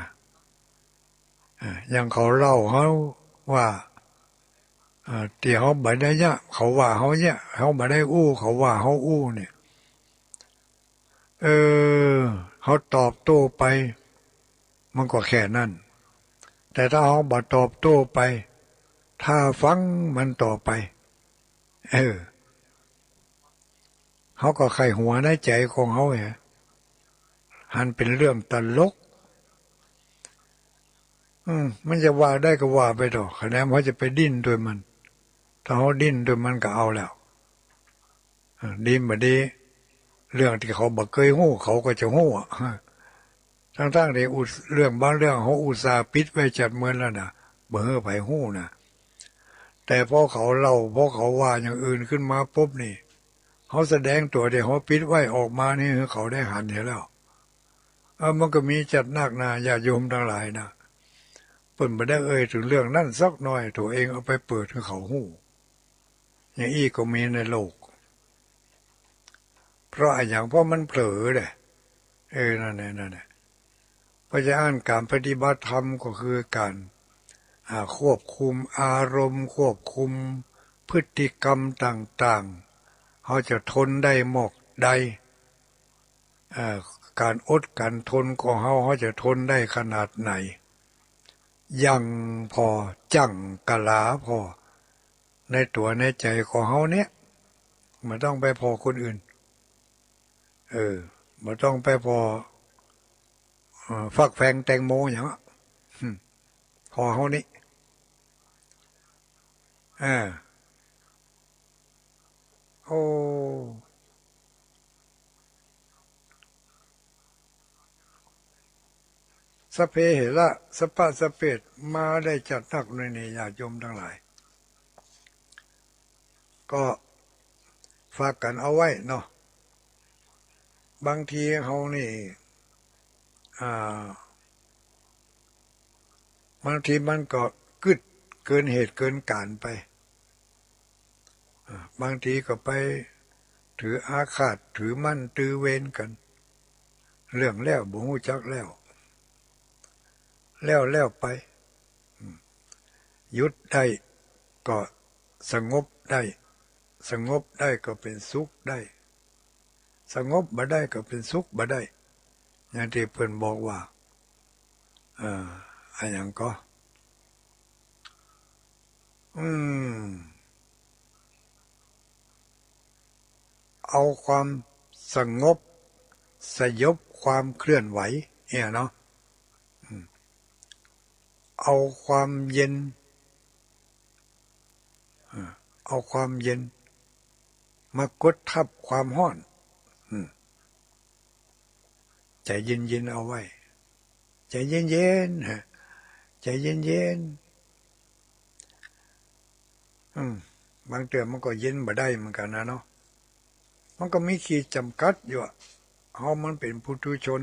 อย่างเขาเล่าเขาว่าที่เขาบ่ได้เนี่ยเขาว่าเขาเนี่ยเขาบ่ได้อู้เขาว่าเขาอู้เนี่ยเขาตอบโต้ไปมันก็แค่นั้นแต่ถ้าเขาบ่ตอบโต้ไปถ้าฟังมันต่อไปเขาก็ไขหัวในใจของเขาไงหันเป็นเรื่องตลกมันจะว่าได้ก็ว่าไปต่อคะแนนเขาจะไปดิ้นด้วยมันถ้าเขาดิ้นด้วยมันก็เอาแล้วดีมาดีเรื่องที่เขาบอกเคยหู้เขาก็จะหู้ทั้งที่เรื่องบางเรื่องเขาอุตส่าห์ปิดไว้จัดเมือนแล้วนะเบื่อไปหู้นะแต่พอเขาเล่าพอเขาว่าอย่างอื่นขึ้นมาปุ๊บนี่เขาแสดงตัวที่เขาปิดไว้ออกมานี่เขาได้หันเห็นแล้วมันก็มีจัดนักนาญาโยมทั้งหลายนะเปิ่นไม่ได้ถึงเรื่องนั่นสักหน่อยตัวเองเอาไปเปิดให้เขาหู้อย่างอี้ก็มีในโลกเพราะอย่างเพราะมันเผลอเลยนั่นแหละเพราะฉะนั้นการปฏิบัติธรรมก็คือการควบคุมอารมณ์ควบคุมพฤติกรรมต่างๆเขาจะทนได้หมกใดการอดการทนของเขาจะทนได้ขนาดไหนยังพอจังกะลาพอในตัวในใจของเขาเนี้ยไม่ต้องไปพอคนอื่นไม่ต้องไปพอฟักแฟงแตงโมอย่างนั้นพอเขานี้โอ้สเพเหระสปะสเปดมาได้จัดนักในนี้ญาติโยมทั้งหลายก็ฝากกันเอาไว้เนาะบางทีเขานี่บางทีมันก็กึดเกินเหตุเกินการไปบางทีก็ไปถืออาฆาตถือมั่นตือเวรกันเรื่องแล้วบ่ฮู้จักแล้วไปหยุดได้ก็สงบได้สงบได้ก็เป็นสุขได้สงบบ่ได้ก็เป็นสุขบ่ได้อย่างที่เพิ่นบอกว่าอย่างก็ อืมเอาความสงบสยบความเคลื่อนไหวเนี่ยเนาะเอาความเย็นเอาความเย็นมากดทับความร้อนใจเย็นๆเอาไว้ใจเย็นๆฮะใจเย็นๆบางเตือมันก็เย็นบ่ได้เหมือนกันนะเนาะมันก็มีขีดจำกัดอยู่เฮามันเป็นปุถุชน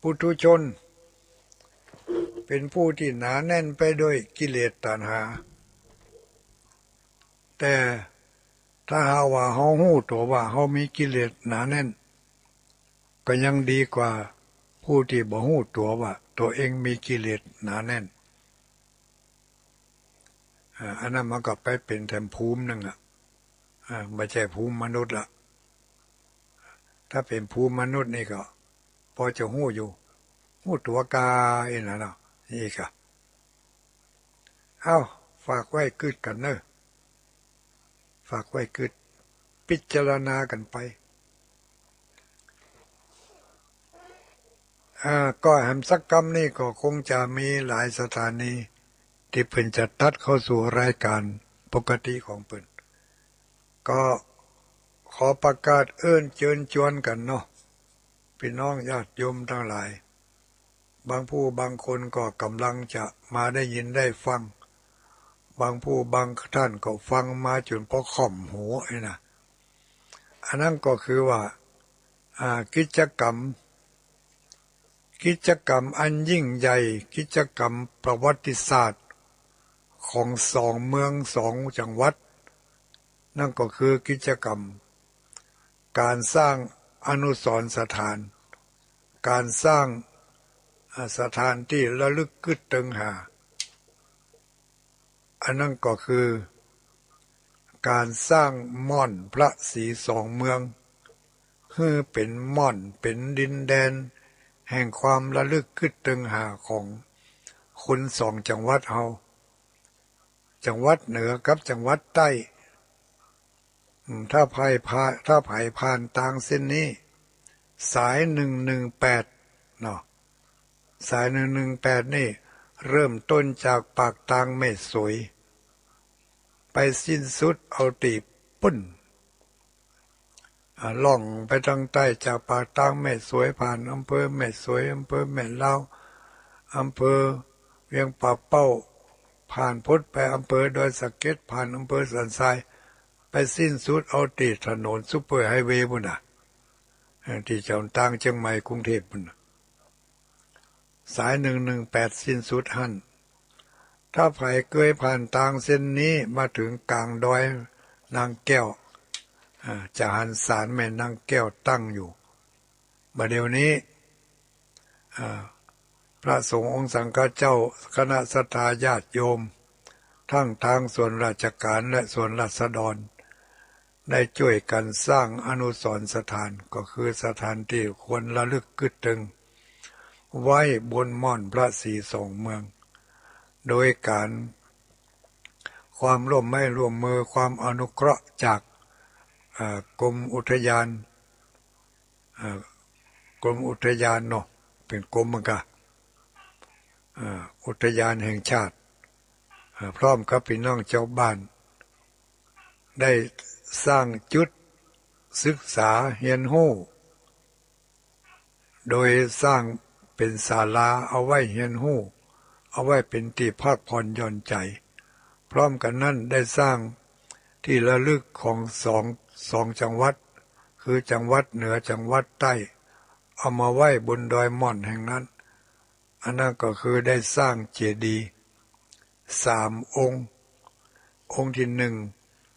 ปุถุชนเป็นผู้ที่หนาแน่นไปด้วยกิเลสตัณหาแต่ถ้าหาว่าเฮาฮู้ตัวว่าเฮามีกิเลสหนาแน่นก็ยังดีกว่าผู้ที่บ่ฮู้ตัวว่าตัวเองมีกิเลสหนาแน่นอันนั้นมันก็ไปเป็นแถมภูมินึงไม่ใช่ภูมิมนุษย์ละถ้าเป็นภูมิมนุษย์นี่ก็พอจะฮู้อยู่ฮู้ตัวกายนะเนาะนี่ก็เอาฝากไว้กึดกันเนอะฝากไว้กึดพิจารณากันไปก็แหมสักกรรมนี่ก็คงจะมีหลายสถานีที่เพิ่นจะตัดเข้าสู่รายการปกติของเพิ่นก็ขอประกาศเชิญชวนกันเนาะพี่น้องญาติโยมทั้งหลายบางผู้บางคนก็กำลังจะมาได้ยินได้ฟังบางผู้บางท่านก็ฟังมาจนพอข่อมหูไอ้นะอันนั้นก็คือว่ากิจกรรมอันยิ่งใหญ่กิจกรรมประวัติศาสตร์ของสองเมืองสองจังหวัดนั่นก็คือกิจกรรมการสร้างอนุสรณ์สถานการสร้างสถานที่ระลึกกึดตึงหาอันนั้นก็คือการสร้างม่อนพระศรีสองเมืองให้เป็นม่อนเป็นดินแดนแห่งความระลึกกึดตึงหาของคนสองจังหวัดเฮาจังหวัดเหนือกับจังหวัดใต้ถ้าไผ่ผ่านทางเส้นนี้สาย118เนาะสาย118นี่เริ่มต้นจากปากทางแม่สวยไปสิ้นสุดเอาตีปุ่นล่องไปทางใต้จากปากทางแม่สวยผ่านอำเภอแม่สวยอำเภอแม่ลาวอำเภอเวียงป่าเป้าผ่านพ้นไปอำเภอดอยสะเก็ดผ่านอำเภอสันทรายไปสิ้นสุดเอาตีถนนซุปเปอร์ไฮเวย์บุญน่ะที่เจ้าต่างเชียงใหม่กรุงเทพบุญสาย118สิ้นสุดหั่นถ้าไผเคยผ่านทางเส้นนี้มาถึงกลางดอยนางแก้วจะหันศาลแม่นางแก้วตั้งอยู่บัดเดี๋ยวนี้พระสงฆ์องค์สังฆเจ้าคณะสัตยาญาติโยมทั้งทางส่วนราชการและส่วนราษฎรได้ช่วยกันสร้างอนุสรณ์สถานก็คือสถานที่ควรระลึกกึดตึงไว้บนม่อนพระศรีสองเมืองโดยการความร่วมไม้ร่วมมือความอนุเคราะห์จากกรมอุทยานเนาะเป็นกรมมันก็อุทยานแห่งชาติพร้อมกับพี่น้องชาวบ้านได้สร้างจุดศึกษาเรียนรู้โดยสร้างเป็นศาลาเอาไว้เรียนรู้เอาไว้เป็นที่พักผ่อนหย่อนใจพร้อมกันนั้นได้สร้างที่ระลึกของสองจังหวัดคือจังหวัดเหนือจังหวัดใต้เอามาไว้บนดอยม่อนแห่งนั้นอันนั้นก็คือได้สร้างเจดีย์3 องค์ที่หนึ่ง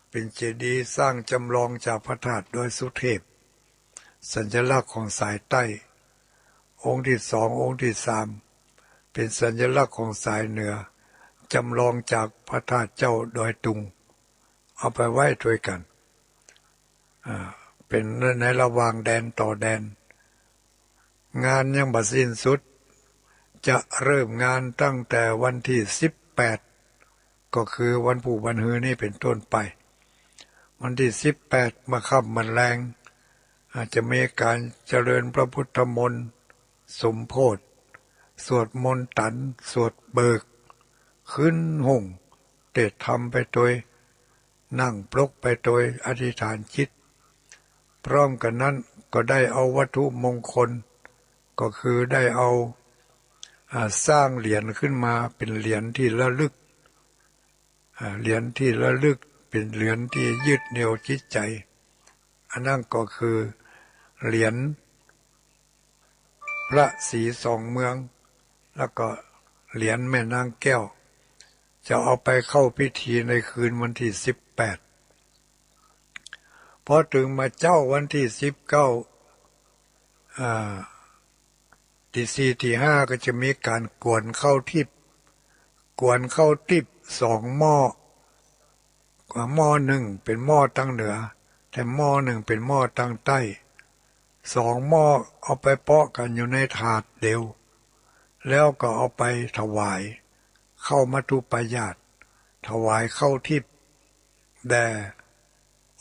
เป็นเจดีย์สร้างจำลองจากพระธาตุดอยสุเทพสัญลักษณ์ของสายใต้องค์ที่2องค์ที่3เป็นสัญลักษณ์ของสายเหนือจำลองจากพระธาตุเจ้าดอยตุงเอาไปไว้ด้วยกันเป็นในระหว่างแดนต่อแดนงานยังบ่สิ้นสุดจะเริ่มงานตั้งแต่วันที่18 ก็คือวันผู้วันฮือนี่เป็นต้นไปวันที่18มาค่ำมันแรงอาจจะมีการเจริญพระพุทธมนต์สมโพธิสวดมนต์ตันสวดเบิกขึ้นหงเตะทำไปโดยนั่งปลกไปโดยอธิษฐานจิตพร้อมกันนั้นก็ได้เอาวัตถุมงคลก็คือได้เอาสร้างเหรียญขึ้นมาเป็นเหรียญที่ระลึกเหรียญที่ระลึกเป็นเหรียญที่ยึดเหนี่ยวจิตใจอันนั้นก็คือเหรียญพระศรีสองเมืองแล้วก็เหรียญแม่นางแก้วจะเอาไปเข้าพิธีในคืนวันที่18พอถึงมาเจ้าวันที่19ที่4ที่5ก็จะมีการกวนเข้าทิพย์กวนเข้าทิพย์2หม้อหม้อหนึ่งเป็นหม้อตั้งเหนือแต่หม้อหนึ่งเป็นหม้อตั้งใต้2หม้อเอาไปเปาะกันอยู่ในถาดเดียวแล้วก็เอาไปถวายเข้ามัทุปายาตถวายเข้าทิพย์แด่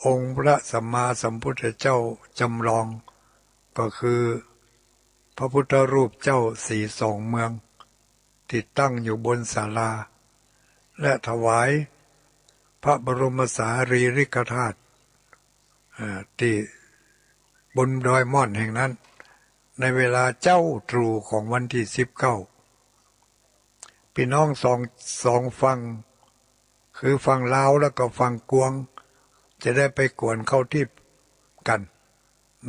องค์พระสัมมาสัมพุทธเจ้าจำลองก็คือพระพุทธรูปเจ้าสีสองเมืองที่ตั้งอยู่บนศาลาและถวายพระบรมสารีริกธาตุที่บนดอยม่อนแห่งนั้นในเวลาเจ้าตรู่ของวันที่19พี่น้องสองฝั่งคือฝั่งลาวแล้วก็ฝั่งกวงจะได้ไปกวนเข้าทิพย์กัน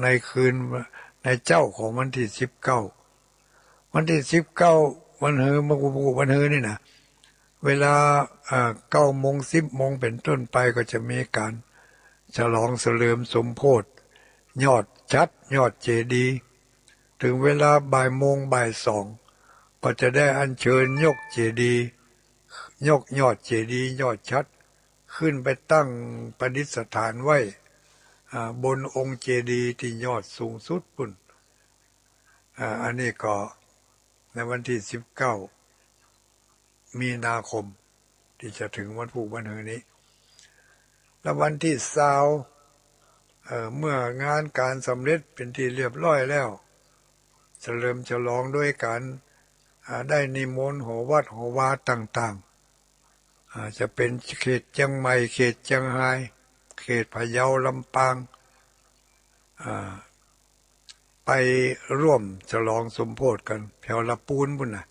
ในคืนในเจ้าของวันที่19วันที่19วันฮือมกุบูวันฮือนี่นะเวลา9 โมง10 โมงเป็นต้นไปก็จะมีการฉลองเฉลิมสมโภชยอดชัดยอดเจดีย์ถึงเวลาบ่ายโมงบ่าย2ก็จะได้อัญเชิญยกเจดีย์ยกยอดเจดีย์ยอดชัดขึ้นไปตั้งประดิษฐานไว้บนองค์เจดีย์ที่ยอดสูงสุดปุ่นอันนี้ก็ในวันที่19มีนาคมที่จะถึงวันผู้วันฮือนี้แล้ววันที่20เมื่องานการสำเร็จเป็นที่เรียบร้อยแล้วเฉลิมฉลองด้วยการได้นิมนต์หอวัดหอวาต่างๆจะเป็นเขตเชียงใหม่เขตเชียงรายเขตพะเยาลำปางไปร่วมฉลองสมโภชกันแถวลำปูนบุญนะ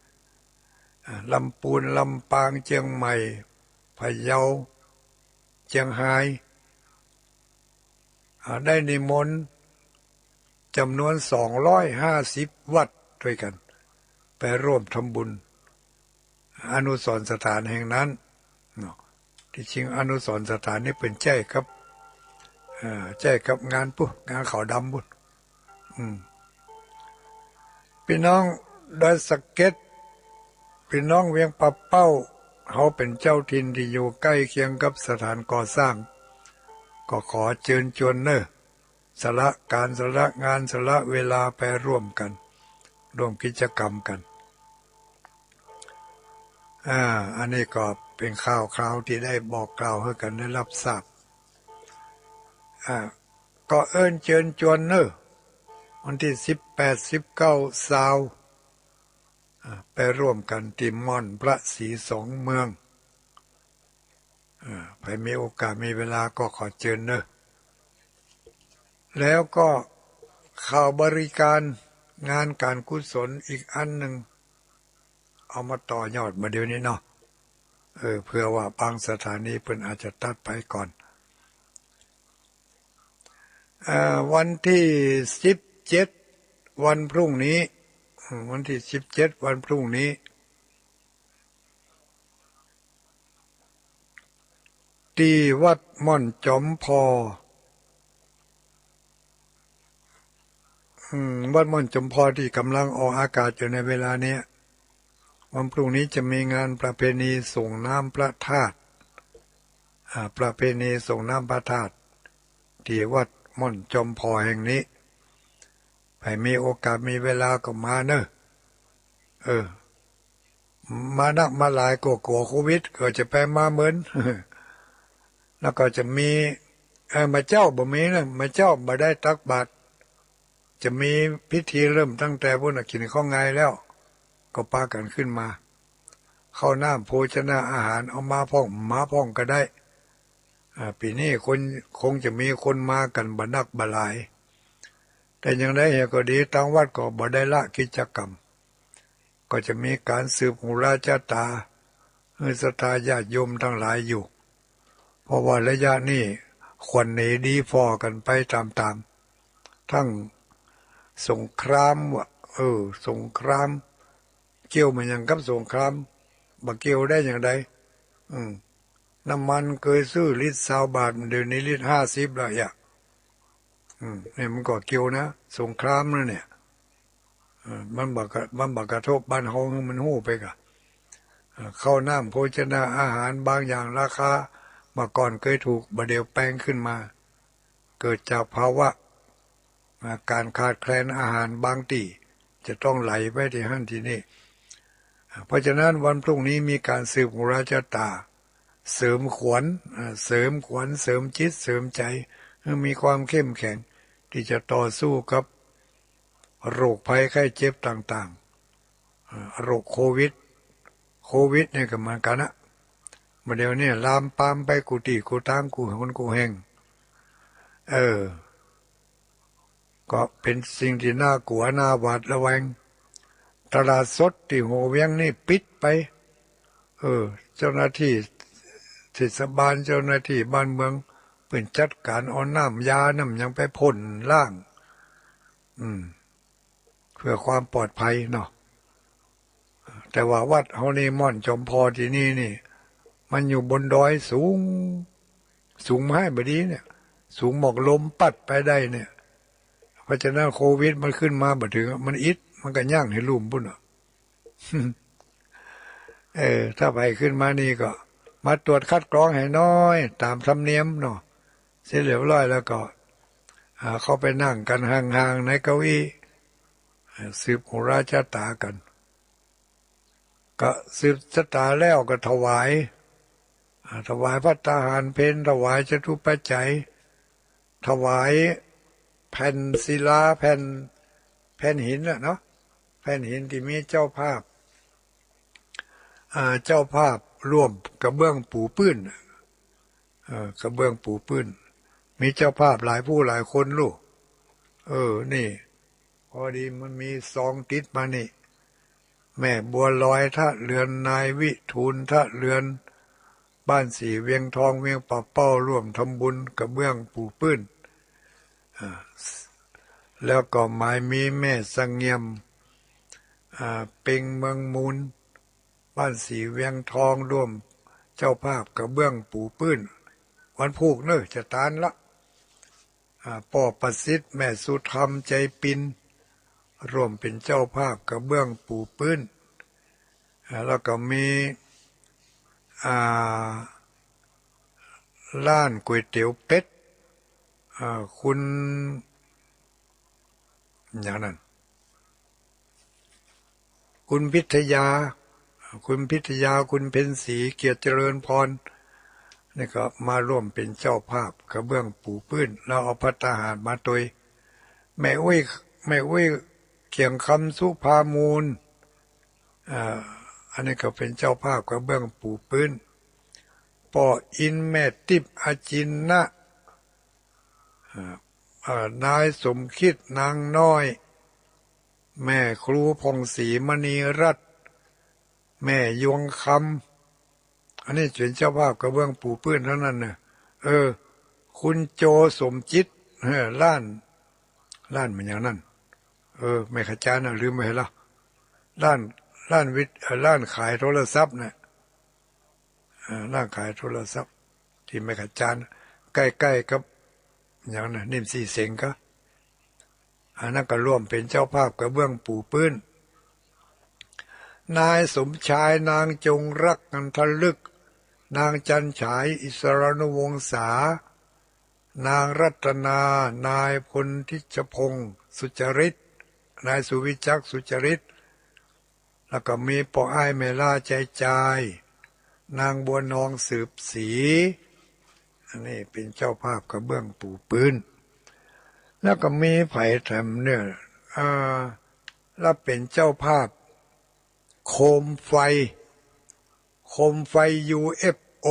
ลำปูนลำปางเชียงใหม่พะเยาเชียงรายได้นิมนต์จำนวน250วัดด้วยกันไปร่วมทำบุญอนุสรณ์สถานแห่งนั้นที่จริงอนุสรณ์สถานนี้เป็นแจ้กับงานงานเขาดำบุญพี่น้องดอยสะเก็ดพี่น้องเวียงปับเป้าเขาเป็นเจ้าถิ่นที่อยู่ใกล้เคียงกับสถานก่อสร้างก็ขอเชิญชวนสละการสละงานสละเวลาไปร่วมกันร่วมกิจกรรมกันอันนี้ก็เป็นข่าวที่ได้บอกกล่าวให้กันได้รับทราบก็เอิ้นเชิญชวนวันที่18 19 20ไปร่วมกันที่ม่อนพระศรีสองเมืองไปมีโอกาสมีเวลาก็ขอเชิญแล้วก็ข่าวบริการงานการกุศลอีกอันหนึ่งเอามาต่อยอดมาเดี๋ยวนี้เนาะเพื่อว่าบางสถานีเพิ่นอาจจะตัดไปก่อนวันที่17วันพรุ่งนี้วันที่17วันพรุ่งนี้ที่วัดม่อนจอมพอวัดม่อนจอมพอที่กำลังออกอากาศอยู่ในเวลานี้วันพรุ่งนี้จะมีงานประเพณีส่งน้ำพระธาตุประเพณีส่งน้ำพระธาตุที่วัดม่อนจอมพอแห่งนี้ให้มีโอกาสมีเวลาก็มา มานักมาหลายกลัวโควิดก็จะไปมาเหมือน แล้วก็จะมีมาเจ้าบ่มีนะมาเจ้าบ่ได้ตักบาตรจะมีพิธีเริ่มตั้งแต่พุ่นกินข้าวไงแล้วก็ปากันขึ้นมาข้าวน้ำโภชนาอาหารเอามาพ่องก็ได้ปีนี้คนคงจะมีคนมากันบนักบหลาย แต่อย่างไรก็ดีทางวัดก็บ่ได้ละกิจกรรมก็จะมีการสืบหูราชตาให้ศรัทธาญาติโยมทั้งหลายอยู่เพราะว่าระยะนี้ควรหนีดีพอกันไปตามๆทั้งสงครามสงครามเกี่ยวมันยังกับสงครามบ่เกี่ยวได้อย่างไรน้ำมันเคยซื้อลิตร20 บาทเดี๋ยวนี้ลิตร50แล้วเนี่ยเนี่ยมันก็เกี่ยวนะสงครามนั่นเนี่ยมันบักกระทบบ้านเฮามันหู้ไปกะข้าวน้ำโภชนาอาหารบางอย่างราคาเมื่อก่อนเคยถูกบัดเดี๋ยวแพงขึ้นมาเกิดจากภาวะการขาดแคลนอาหารบางที่จะต้องไหลไปที่หั่นที่นี่เพราะฉะนั้นวันพรุ่งนี้มีการสืบหูราชตาเสริมขวัญเสริมจิตเสริมใจให้มีความเข้มแข็งที่จะต่อสู้กับโรคภัยไข้เจ็บต่างๆโรคโควิดเนี่ยก็เหมือนกันนะมาเดี๋ยวนี้ลามปามไปกุฏิกุฏางกูคนกูแห่งก็เป็นสิ่งที่น่ากลัวน่าหวาดระแวงตลาดสดที่หัวเวียงนี่ปิดไปเจ้าหน้าที่เทศบาลเจ้าหน้าที่บ้านเมืองเป็นจัดการเอาน้ำยาน้ำยังไปพ่นล่างเพื่อความปลอดภัยเนาะแต่ว่าวัดเฮานี่ม่อนจอมพอที่นี่นี่มันอยู่บนดอยสูงให้บดีเนี่ยสูงหมอกลมปัดไปได้เนี่ยเพราะฉะนั้นโควิดมันขึ้นมาบ่ถึงมันอิดมันก็ย่างให้ลุ่มพุ่นอ่ะ ถ้าไปขึ้นมานี่ก็มาตรวจคัดกรองให้น้อยตามธรรมเนียมเนาะเสร็จเรียบร้อยแล้วก็เข้าไปนั่งกันห่างๆในเก้าอี้สืบหูราชตากันก็สืบชะตาแล้วก็ถวายภัตตาหารเพลถวายจตุปัจจัยถวายแผ่นศิลาแผ่นหินเนาะแผ่นหินที่มีเจ้าภาพร่วมกระเบื้องปูพื้นกระเบื้องปูพื้นมีเจ้าภาพหลายผู้หลายคนลูกนี่พอดีมันมีซองติดมานี่แม่บัวลอยท่าเรือนนายวิทูลท่าเรือนบ้านสีเวียงทองเวียงป่าเป้าร่วมทำบุญกระเบื้องปูพื้นแล้วก็หมายมีแม่สังเงียมเป็งเมืองมูลบ้านสีเวียงทองร่วมเจ้าภาพกระเบื้องปูพื้นวันพูกเนอะจะตานละป่อประสิทธิ์แม่สุธรรมใจปินร่วมเป็นเจ้าภาพกระเบื้องปูพื้นแล้วก็มีร้านก๋วยเตี๋ยวเป็ดคุณอย่างนั้นคุณพิทยาคุณเพ็ญศรีเกียรติเจริญพรนี่ก็มาร่วมเป็นเจ้าภาพกระเบื้องปูพื้นแล้วเอาภัตตาหารมาโดยแม่อุ้ยเขียงคำสุภามูลอันนี้ก็เป็นเจ้าภาพกระเบื้องปูพื้นป่ออินแม่ติบอาจินนะนายสมคิดนางน้อยแม่ครูพงศรีมณีรัตน์แม่ยวงคำอันนี้เป็นเจ้าภาพกระเบื้องปูพื้นเท่านั้นน่ะคุณโจสมจิตล้านมันอย่างนั้นแม่ขจารย์ลืมไปแล้วร้านขายโทรศัพท์น่ะร้านขายโทรศัพท์ที่แม่ขจารย์ใกล้ๆกับอย่างนั้นนิ่มสีเสงก็อันนั้นก็ร่วมเป็นเจ้าภาพกระเบื้องปูพื้นนายสมชายนางจงรักนันทลึกนางจันฉายอิสรนุวงศานางรัตนานายพลทิชพงศ์สุจริตนายสุวิจักสุจริต แล้วก็มีปออ้ายเมล่าใจใจนางบัวนองสืบศรีอันนี้เป็นเจ้าภาพกระเบื้องปูปืนแล้วก็มีไผ่แถมเนี่ยแล้วเป็นเจ้าภาพโคมไฟUFO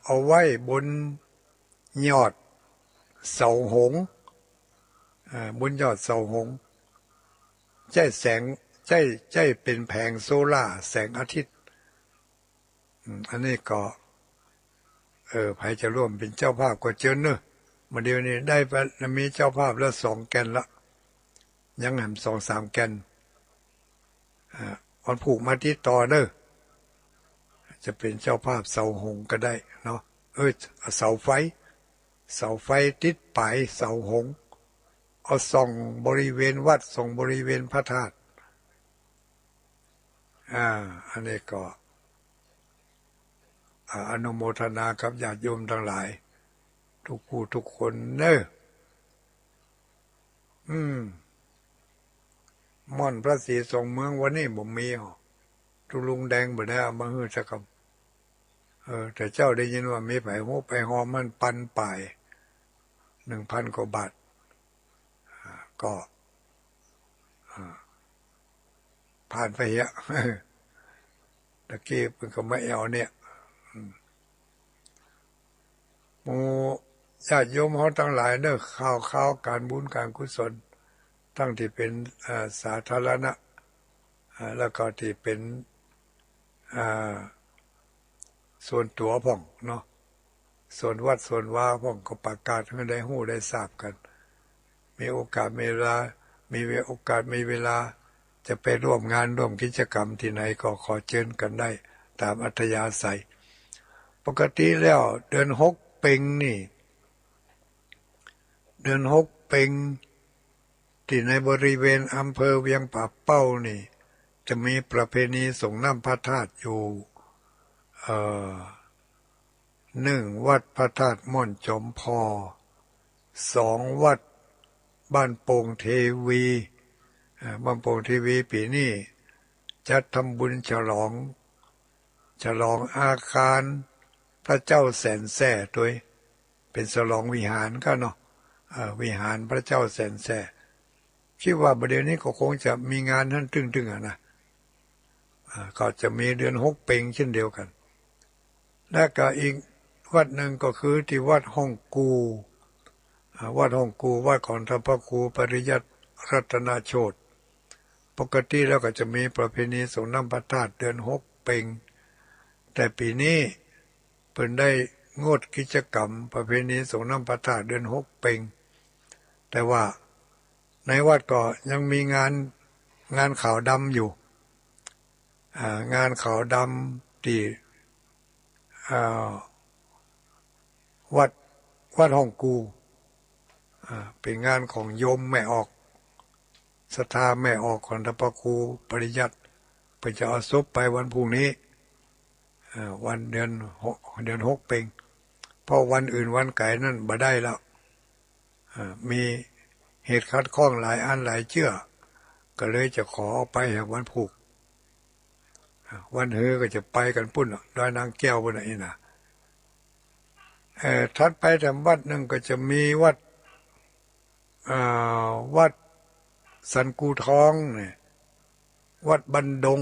เอาไว้บนยอดเสาหงส์บนยอดเสาหงส์ใช้แสงใช้เป็นแผงโซล่าแสงอาทิตย์อันนี้ก็ใครจะร่วมเป็นเจ้าภาพก็เจอเนอะมาเดียวนี้ได้ไปมีเจ้าภาพแล้ว2 แกนละยังแหม2-3 แกนวันผูกมาที่ต่อเนอะจะเป็นเจ้าภาพเสาหงส์ก็ได้เนาะเสาไฟติดปลายเสาหงส์เอาส่องบริเวณวัดส่องบริเวณพระธาตุอันนี้ก็อนุโมทนากับญาติโยมทั้งหลายทุกผู้ทุกคนเนอะม่อนพระศรีทรงเมืองวันนี้บ่มีทุลุงแดงบ่ได้เอามาฮื้อสักคำแต่เจ้าได้ยินว่ามีไผ่โหไปหอมมันปันป่าย1,000 กว่าบาทก็ผ่านไปเยอะตะกี้เพิ่งก็ไม่เอาเนี่ยหมู่ญาติโยมเขาทั้งหลายเนอะข่าวการบุญการกุศลทั้งที่เป็นสาธารณะแล้วก็ที่เป็นส่วนตัวพ่องเนาะส่วนวัดส่วนว่าพ่องก็ประกาศให้ได้หู้ได้ทราบกันมีโอกาสมีเวลามีเวลาจะไปร่วมงานร่วมกิจกรรมที่ไหนก็ขอเชิญกันได้ตามอัธยาศัยปกติแล้วเดือน6 เพ็งนี่เดือน6 เพ็งที่ในบริเวณอำเภอเวียงป่าเป้านี่จะมีประเพณีส่งน้ำพระธาตุอยู่1 วัดพระธาตุม่อนจอมพอ2 วัดบ้านโป่งเทวีบ้านโป่งเทวีปีนี้จัดทำบุญฉลองอาคารพระเจ้าแสนแส่ด้วยเป็นฉลองวิหารก็เนาะวิหารพระเจ้าแสนแส่คิดว่าประเดี๋ยวนี้ก็คงจะมีงานท่านตึงๆนะก็จะมีเดือน6 เพ็งเช่นเดียวกันและก็อีกวัดหนึ่งก็คือที่วัดห้องกูวัดของท่านพระครูปริยัติรัตนโชติปกติแล้วก็จะมีประเพณีส่งน้ำพระธาตุเดือน6 เพ็งแต่ปีนี้เพิ่นได้งดกิจกรรมประเพณีส่งน้ำพระธาตุเดือน6 เพ็งแต่ว่าในวัดก็ยังมีงานขาวดำอยู่งานขาวดำที่วัดห้องกูเป็นงานของโยมแม่ออกศรัทธาแม่ออกของท่านพระครูปริยัติเพื่อจะเอาศพไปวันพรุ่งนี้วันเดือน6 เพ็งเพราะวันอื่นวันไก่นั่นบ่ได้แล้วมีเหตุขัดข้องหลายอันหลายเชื่อก็เลยจะขอเอาไปแห่งวันผูกวันเฮือก็จะไปกันปุ่นดอยนางแก้วบนไหนนะถัดไปแถมวัดหนึ่งก็จะมีวัดสันกูทองเนี่ยวัดบันดง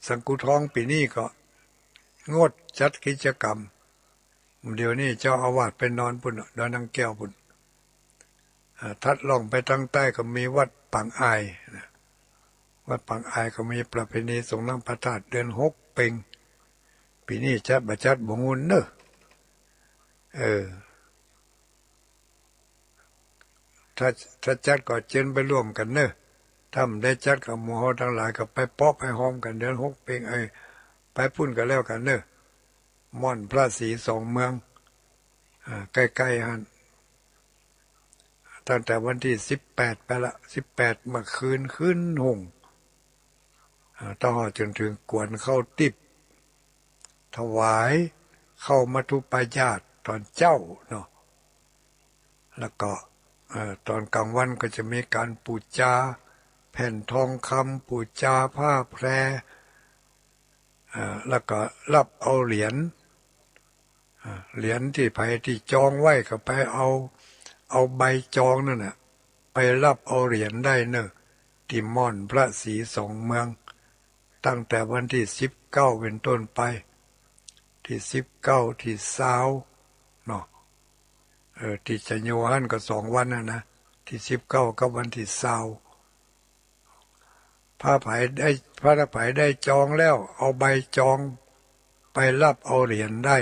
สันกูทองปีนี้ก็งดจัดกิจกรรมเดี๋ยวนี้เจ้าอาวาสไปนอนปุ่นดอยนางแก้วปุ่นทัดลงไปทางใต้ก็มีวัดปังอายวัดปังอายก็มีประเพณีส่งน้ำพระธาตุเดือน6 เพ็งปีนี้จัดบ่จัดบ่งุนเนอะถ้าจัดก็เชิญไปร่วมกันเนอะถ้าไม่ได้จัดกับหมู่เฮาทั้งหลายก็ไปป๊อบไปหอมกันเดือน6 เพ็งไปพุ่นกันแล้วกันเนอะม่อนพระศรีสองเมืองใกล้ๆหันตั้งแต่วันที่18ไปละ18เมื่อคืนหงต่อจนถึงกวนเข้าติบถวายเข้ามัทุปายาตตอนเจ้าเนาะแล้วก็ตอนกลางวันก็จะมีการปูจา แผ่นทองคำปูจาผ้าแพรแล้วก็รับเอาเหรียญที่ไผที่จองไว้ก็ไปเอาใบจองนั่นน่ะไปรับเอาเหรียญได้เนอะที่ม่อนพระศรีสองเมืองตั้งแต่วันที่19เป็นต้นไปที่19ที่20เนาะที่จะโยฮันก็2 วันนะที่19กับวันที่20พระไผได้จองแล้วเอาใบจองไปรับเอาเหรียญได้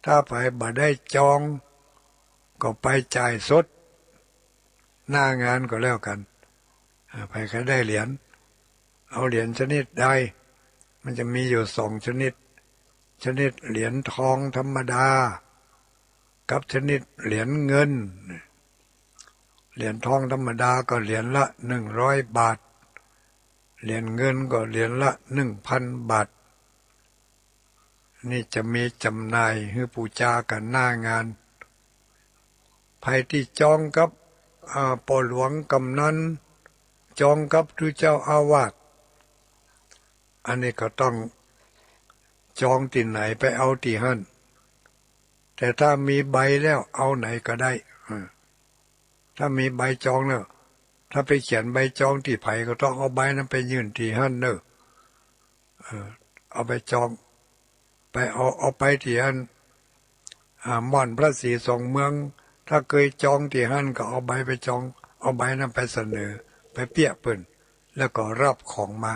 ถ้าไผบ่ได้จองก็ไปจ่ายสดหน้างานก็แล้วกันไผใครได้เหรียญเอาเหรียญชนิดใดมันจะมีอยู่2 ชนิดเหรียญทองธรรมดากับชนิดเหรียญเงินเหรียญทองธรรมดาก็เหรียญละ100 บาทเหรียญเงินก็เหรียญละ 1,000 บาทนี่จะมีจำหน่ายให้ปูจากันหน้างานใครที่จองกับปอหลวงกำนันจองกับทุเจ้าอาวาสอันนี้ก็ต้องจองที่ไหนไปเอาที่หั่นแต่ถ้ามีใบแล้วเอาไหนก็ได้ถ้ามีใบจองแล้วถ้าไปเขียนใบจองที่ไผก็ต้องเอาใบนั้นไปยื่นที่หั่นเนอะเอาไปจองไปเอาไปที่หั่นม่อนพระศรีสองเมืองถ้าเคยจองที่หั่นก็เอาใบไปจองเอาใบนั้นไปเสนอไปเปี้ยเปิ้นแล้วก็รับของมา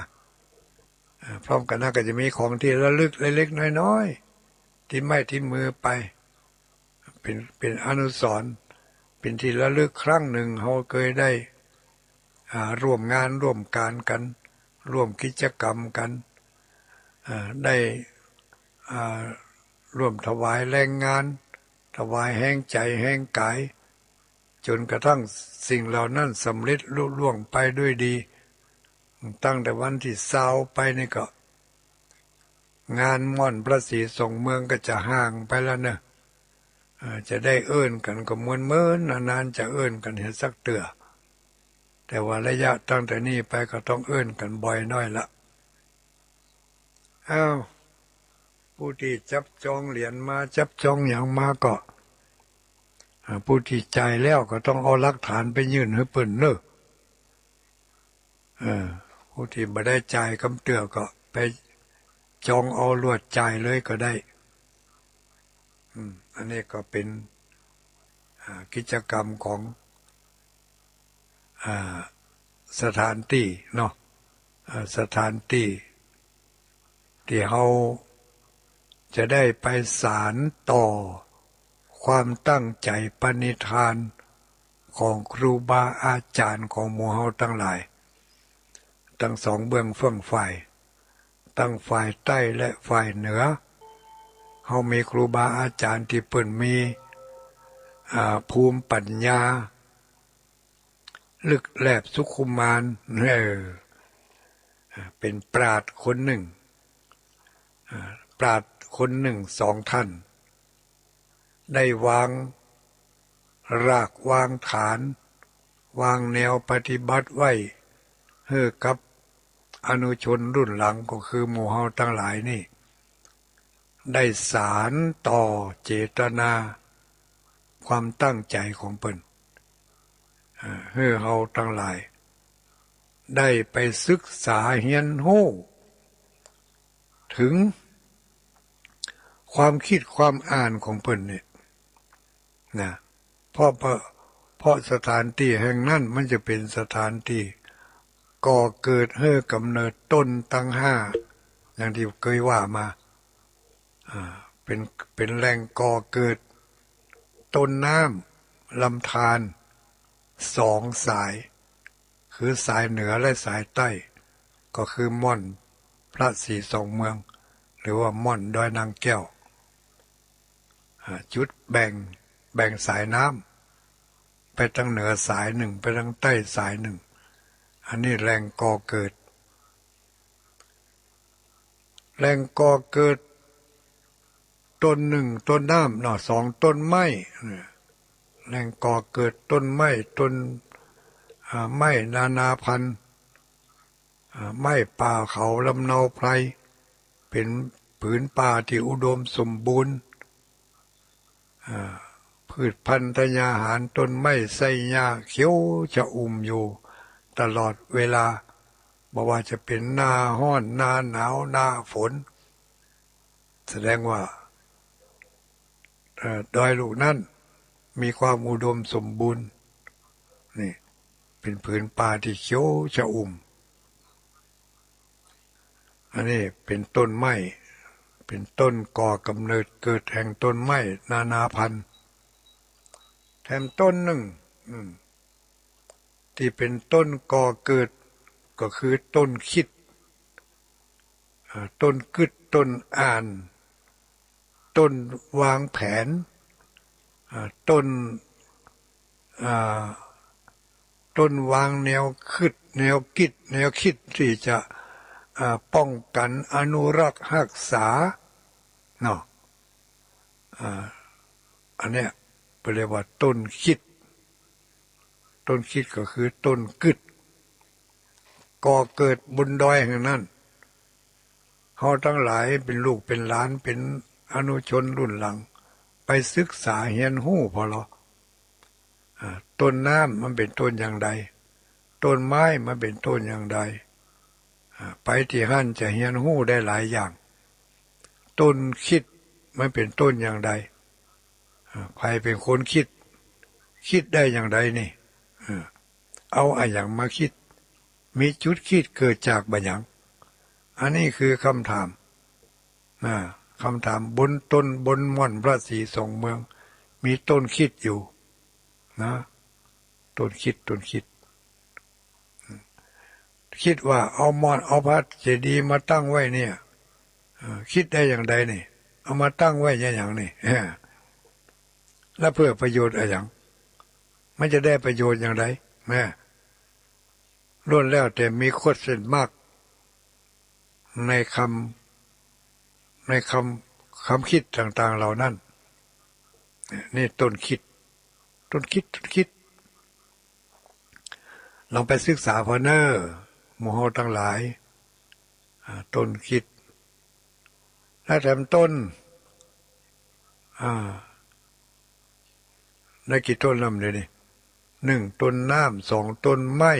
พร้อมกันนั้นก็จะมีของที่ระลึกเล็กๆน้อยๆที่ไม่ที่มือไปเป็นอนุสรณ์เป็นที่ระลึกครั้งหนึ่งเราเคยได้ร่วมงานร่วมการกันร่วมกิจกรรมกันได้ร่วมถวายแรงงานถวายแห้งใจแห้งกายจนกระทั่งสิ่งเหล่านั้นสำเร็จลุล่วงไปด้วยดีตั้งแต่วันที่20ไปนี่ก็งานม่อนพระศรีสองเมืองก็จะห่างไปแล้วเนอะจะได้เอื้นกันก็เมื่อนนานๆจะเอื้นกันเห็นสักเตือแต่ว่าระยะตั้งแต่นี้ไปก็ต้องเอื้นกันบ่อยน้อยละผู้ที่จับจองเหรียญมาจับจองอย่างมาก็ผู้ที่จ่ายแล้วก็ต้องเอาหลักฐานไปยื่นให้เปิ้นเนอะผู้ที่บ่ได้จ่ายคำเตือก็ไปจองเอาลวดจ่ายเลยก็ได้อันนี้ก็เป็นกิจกรรมของสถานที่เนาะสถานที่ที่เราจะได้ไปสานต่อความตั้งใจปณิธานของครูบาอาจารย์ของหมู่เฮาทั้งหลายทั้ง2เบื้องเฟื่องฝ่ายทั้งฝ่ายใต้และฝ่ายเหนือเฮามีครูบาอาจารย์ที่เปิ้นมีภูมิปัญญาลึกแหลบสุขุมานเป็นปราชญ์คนหนึ่งปราชญ์คนหนึ่ง2 ท่านได้วางรากวางฐานวางแนวปฏิบัติไว้ให้กับอนุชนรุ่นหลังก็คือหมู่เฮาทั้งหลายนี่ได้สานต่อเจตนาความตั้งใจของเปิ้นให้เฮาทั้งหลายได้ไปศึกษาเรียนรู้ถึงความคิดความอ่านของเปิ้นเนี่ยนะเพราะสถานที่แห่งนั้นมันจะเป็นสถานที่ก่อเกิดให้กำเนิดต้นตั้ง5อย่างที่เคยว่ามาเป็นแหล่งก่อเกิดต้นน้ำลำธาร2 สายคือสายเหนือและสายใต้ก็คือม่อนพระศรีสองเมืองหรือว่าม่อนดอยนางแก้วจุดแบ่งสายน้ำไปทางเหนือสายหนึ่งไปทางใต้สายหนึ่งอันนี้แหล่งก่อเกิดแหล่งก่อเกิดต้น1ต้นน้ำ2 ต้นไม้แหล่งก่อเกิดต้นไม้ต้น ไม้นานาพันธุ์ไม้ป่าเขาลำเนาไพรเป็นผืนป่าที่อุดมสมบูรณ์พืชพันธุ์ธัญญาหารต้นไม้ไทรหญ้าเขียวชอุ่มอยู่ตลอดเวลาบ่ว่าจะเป็นหน้าร้อนหน้าหนาวหน้าฝนแสดงว่าดอยลูกนั้นมีความอุดมสมบูรณ์นี่เป็นผืนป่าที่เขียวชอุ่มอันนี้เป็นต้นไม้เป็นต้นก่อกำเนิดเกิดแห่งต้นไม้นานาพันธุ์แถมต้นหนึ่งที่เป็นต้นก่อเกิดก็คือต้นคิดต้นกึดต้นอ่านต้นวางแผนต้นต้นวางแนวคิดแนวคิดที่จะป้องกันอนุรักษ์รักษาเนาะอันเนี้ยเรียกว่าต้นคิดก็คือต้นกึดก่อเกิดบนดอยแห่งนั้นเขาทั้งหลายเป็นลูกเป็นหลานเป็นอนุชนรุ่นหลังไปศึกษาเรียนรู้พอหรอต้นน้ำมันเป็นต้นอย่างใดต้นไม้มันเป็นต้นอย่างใดไปที่หั่นจะเรียนรู้ได้หลายอย่างต้นคิดมันเป็นต้นอย่างใดใครเป็นคนคิดได้อย่างใดนี่เอาอย่างมาคิดมีจุดคิดเกิดจากบัญญังอันนี้คือคำถามคำถามบนต้นบนม่อนพระศรีสองเมืองมีต้นคิดอยู่นะต้นคิดคิดว่าเอาม่อนเอาพระเจดีย์มาตั้งไว้เนี่ยคิดได้อย่างใดนี่เอามาตั้งไว้อย่างนี่แล้วเพื่อประโยชน์อะไรอย่างมันจะได้ประโยชน์อย่างไรแม่ล้วนแล้วแต่มีโคตรเส้นมากในคำคิดต่างๆเหล่านั้นนี่ต้นคิดลองไปศึกษาพอเนอร์หมู่เฮาทั้งหลายต้นคิดและแถมต้นได้กี่ต้นลำเลยนี่1ต้นน้ำ2ต้นไม้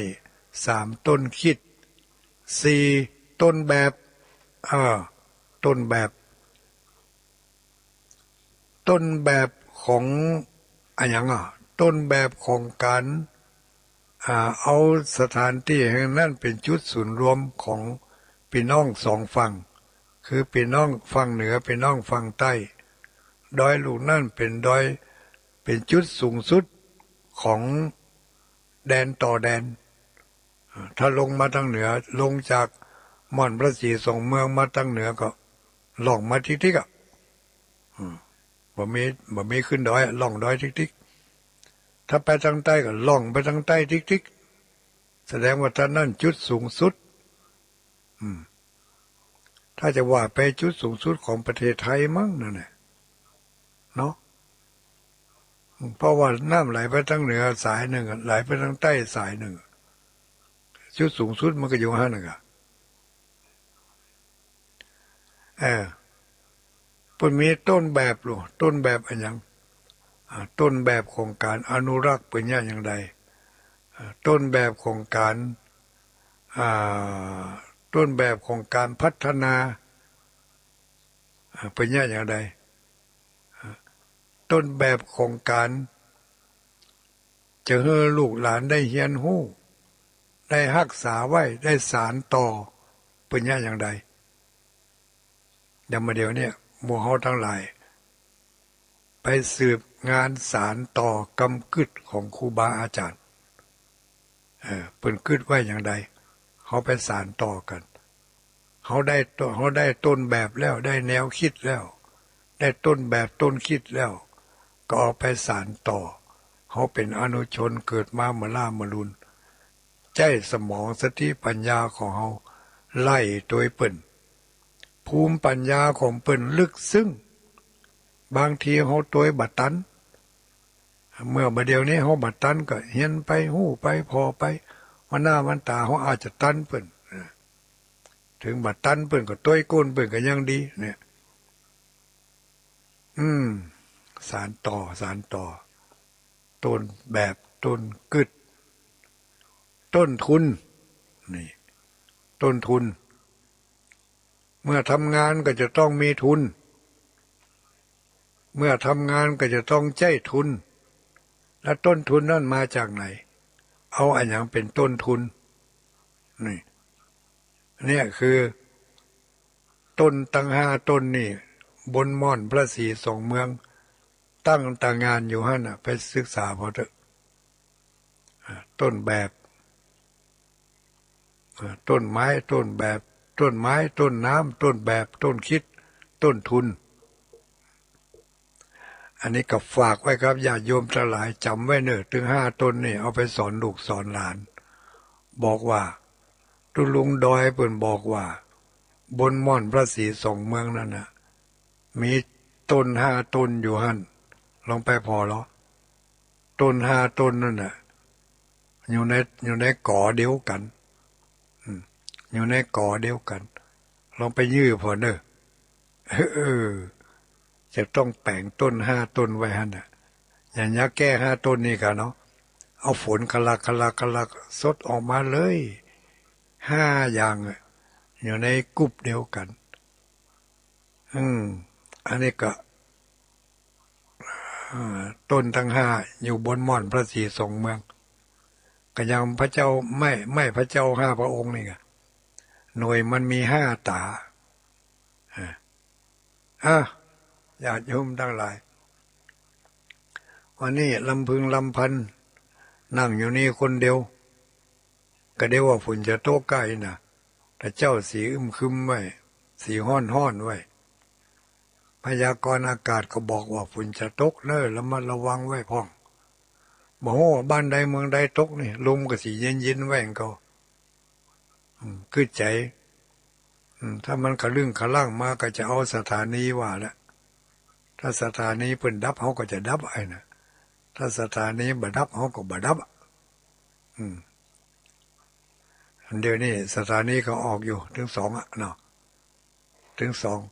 3ต้นคิด4ต้นแบบต้นแบบของต้นแบบของการเอาสถานที่แห่งนั้นเป็นจุดศูนย์รวมของพี่น้องสองฝั่งคือพี่น้องฝั่งเหนือพี่น้องฝั่งใต้ดอยลูกนั่นเป็นจุดสูงสุดของแดนต่อแดนถ้าลงมาทางเหนือลงจากม่อนพระศรีสองเมืองมาทางเหนือก็ล่องมาทิกบ่มีขึ้นดอยล่องดอยทิกถ้าไปทางใต้ก็ล่องไปทางใต้ทิกแสดงว่าท่านนั่นจุดสูงสุดถ้าจะว่าไปจุดสูงสุดของประเทศไทยมั้งนั่นแหละเนาะเพราะว่าน้ำไหลไปทางเหนือสายหนึ่งไหลไปทางใต้สายหนึ่งจุดสูงสุดมันก็อยู่ห้านึงปุ่นมีต้นแบบหรอต้นแบบอะไรอย่างต้นแบบของการอนุรักษ์เป็นอย่างใดต้นแบบของการต้นแบบของการพัฒนาเป็นอย่างใดต้นแบบของการจะให้ลูกหลานได้เรียนรู้ได้รักษาไว้ได้สานต่อเป็นอย่างใดอย่างมาเดี๋ยวนี้หมู่เฮาทั้งหลายไปสืบงานสารต่อกำกึดของครูบาอาจารย์เปิ่นกึดไว้อย่างใดเขาไปสารต่อกันเขาได้ต้นแบบแล้วได้แนวคิดแล้วได้ต้นแบบต้นคิดแล้วก็เอาไปสารต่อเขาเป็นอนุชนเกิดมาเมื่อล่าเมื่อลุนใจสมองสติปัญญาของเขาไล่โดยเปิ่นภูมิปัญญาของเปิ่นลึกซึ้งบางทีเขาตัวบัดตัน เมื่อบัดเดียวนี้เขาบัดตันก็เห็นไปหู้ไปพอไปวันหน้าวันตาเขาอาจจะตันเปิ่นถึงบัดตันเปิ่นก็ต้วยก้นเปิ่นก็ยังดีเนี่ยสารต่อต้นแบบต้นกึดต้นทุนนี่ต้นทุนเมื่อทำงานก็จะต้องมีทุนเมื่อทำงานก็จะต้องใช้ทุนและต้นทุนนั่นมาจากไหนเอาอันอย่างเป็นต้นทุนนี่เนี่ยคือต้นตั้ง5 ต้นนี่บนม่อนพระศรีสองเมืองตั้งต่างงานอยู่หั่นไปศึกษาพอเถอะต้นแบบต้นไม้ต้นแบบต้นไม้ต้นน้ำต้นแบบต้นคิดต้นทุนอันนี้ก็ฝากไว้ครับญาติโยมทั้งหลายจำไว้เนอะถึง5 ต้นนี่เอาไปสอนลูกสอนหลานบอกว่าตุลุงดอยเปิ่นบอกว่าบนม่อนพระศรีสองเมืองนั่นนะมีต้น5 ต้นอยู่หั่นลองไปพอเหรอต้น5 ต้นนั่นน่ะอยู่ในก่อเดียวกันอยู่ในก่อเดียวกันลองไปยื้อพอเนอะจะต้องแป่งต้น5 ต้นไว้หั่นน่ะอย่างนี้แก้5 ต้นนี่กันเนาะเอาฝนคลักสดออกมาเลย5 อย่างอยู่ในกลุ่มเดียวกันอันนี้ก็ต้นทั้ง5อยู่บนม่อนพระศรีสองเมืองก็ยังพระเจ้าไม่พระเจ้า5 พระองค์นี่ไงหน่วยมันมี5 ตาญาติโยมทั้งหลายวันนี้ลำพึงลำพันนั่งอยู่นี่คนเดียวก็เดียวว่าฝนจะตกใกล้นะแต่เจ้าสีคึมไว้สีห้อนไว้พยากรณ์อากาศก็บอกว่าฝนจะตกเน้อแล้วมาระวังไว้พ่องบอกว่าบ้านใดเมืองใดตกนี่ลมก็สีเย็นไว้ก็คือใจถ้ามันขลึ่งขล่างมาก็จะเอาสถานีว่าแล้วถ้าสถานีเปิ่นดับเขาก็จะดับไอ้นะถ้าสถานีบ่ดับเขาก็บ่ดับเดี๋ยวนี้สถานีเขาออกอยู่ถึง2เนาะถึง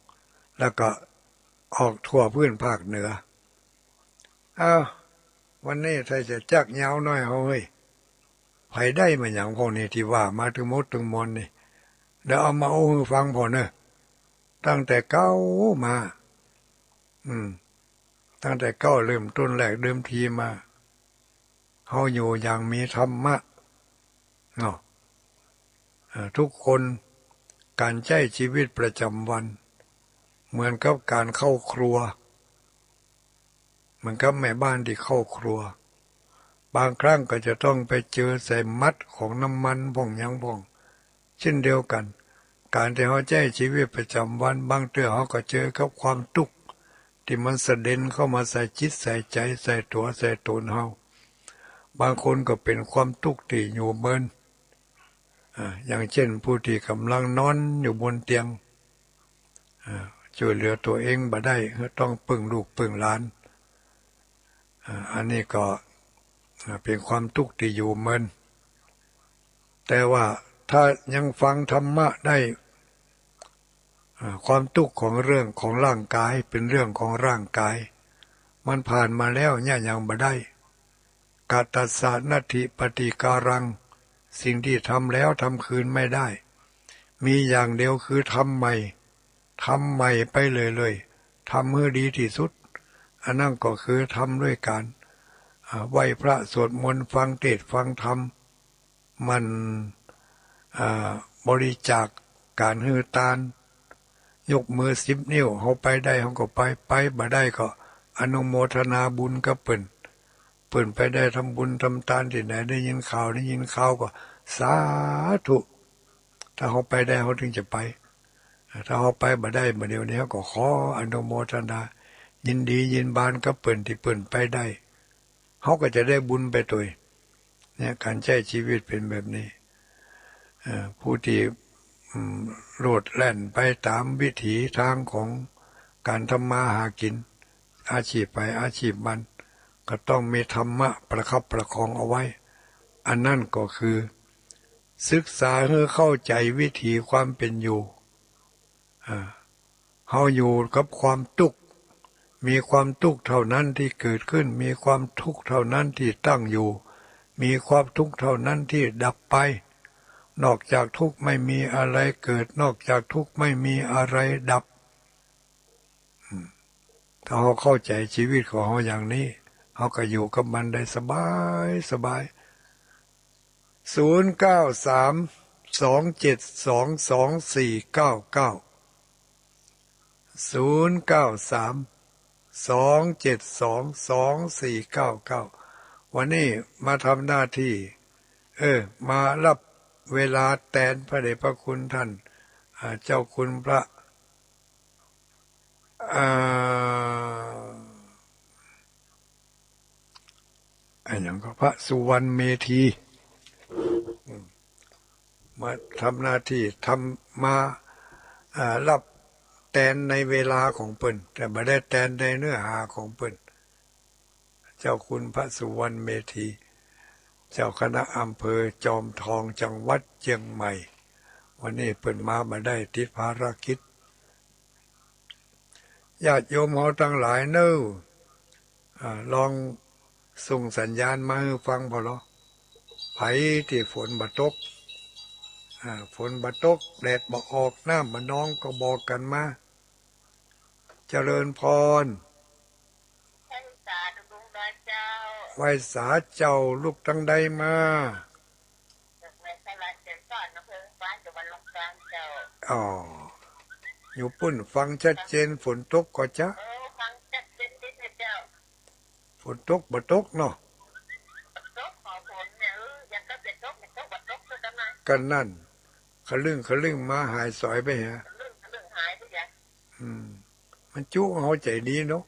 2แล้วก็ออกทั่วพื้นภาคเหนือวันนี้ถ้าจะจักยาวน้อยเฮ้ยไผได้มาอย่างพวกนี้ที่ว่ามาถึงมดถึงมนนี่เดี๋ยวเอามาโอ้ฟังพอเนอะตั้งแต่เก้ามาตั้งแต่เก้าเริ่มต้นแรกเดิมทีมาเขาอยู่อย่างมีธรรมะเนาะทุกคนการใช้ชีวิตประจำวันเหมือนกับการเข้าครัวเหมือนกับแม่บ้านที่เข้าครัวบางครั้งก็จะต้องไปเจอใส่มัดของน้ำมันพ่องยังพ่องเช่นเดียวกันการที่เขาใช้ชีวิตประจำวันบางเตื้อเขาก็เจอกับความทุกข์ที่มันเสด็จเข้ามาใส่จิตใส่ใจใส่ตัวใส่ตนเขาบางคนก็เป็นความทุกข์ที่อยู่เมินอย่างเช่นผู้ที่กำลังนอนอยู่บนเตียงช่วยเหลือตัวเองบ่ได้ต้องพึ่งลูกพึ่งหลานอันนี้ก็เป็นความทุกข์ที่อยู่เมินแต่ว่าถ้ายังฟังธรรมะได้ความทุกข์ของเรื่องของร่างกายเป็นเรื่องของร่างกายมันผ่านมาแล้วเนี่ยยังบ่ได้กาตัสสะนัตถิปฏิการังสิ่งที่ทำแล้วทำคืนไม่ได้มีอย่างเดียวคือทำใหม่ไปเลยทำให้ดีที่สุดอันนั้นก็คือทำด้วยการไหว้พระสวดมนต์ฟังเทศน์ฟังธรรมมันบริจาคการฮือตานยกมือ10 นิ้วเขาไปได้เขาก็ไปบ่ได้ก็อนุโมทนาบุญกับเปิ่นไปได้ทำบุญทำทานที่ไหนได้ยินข่าวก็สาธุถ้าเขาไปได้เขาถึงจะไปถ้าเขาไปบ่ได้บ่เดี๋ยวนี้ก็ขออนุโมทนายินดียินบานกับเปิ่นที่เปิ่นไปได้เขาก็จะได้บุญไปตัวเนี่ยการใช้ชีวิตเป็นแบบนี้ผู้ที่โลดแล่นไปตามวิถีทางของการทำมาหากินอาชีพไปอาชีพมัน ก็ต้องมีธรรมะประคับประคองเอาไว้อันนั่นก็คือศึกษาให้เข้าใจวิถีความเป็นอยู่เฮาอยู่กับความทุกข์มีความทุกข์เท่านั้นที่เกิดขึ้นมีความทุกข์เท่านั้นที่ตั้งอยู่มีความทุกข์เท่านั้นที่ดับไปนอกจากทุกข์ไม่มีอะไรเกิดนอกจากทุกข์ไม่มีอะไรดับถ้าเราเข้าใจชีวิตของเราอย่างนี้เราก็อยู่กับมันได้สบายสบาย09327224990932722499วันนี้มาทำหน้าที่มารับเวลาแทนพระเดชพระคุณท่านเจ้าคุณพระอย่างก็พระสุวรรณเมธีมาทำหน้าที่ทำมารับแทนในเวลาของเปิ้นแต่ไม่ได้แทนในเนื้อหาของเปิ้นเจ้าคุณพระสุวรรณเมธีเจ้าคณะอำเภอจอมทองจังหวัดเชียงใหม่วันนี้เปิ้นมาได้ติดภารกิจญาติโยมเฮาทั้งหลายเน้อลองส่งสัญญาณมาให้ฟังพอเหรอไผที่ฝนบ่ตกฝนบ่ตกแดดบ่ออกน้ำบ่นองก็บอกกันมาเจริญพรไหว้สาเจ้าลูกตั้งใดมาอ๋ออยู่ปุ่นฟังชัดเจนฝนตกก็จะฝนตกบ่ตกเนาะกันนั่นขะลึ่งมาหายสอยไปฮะมันจุเขาใจดีเนาะ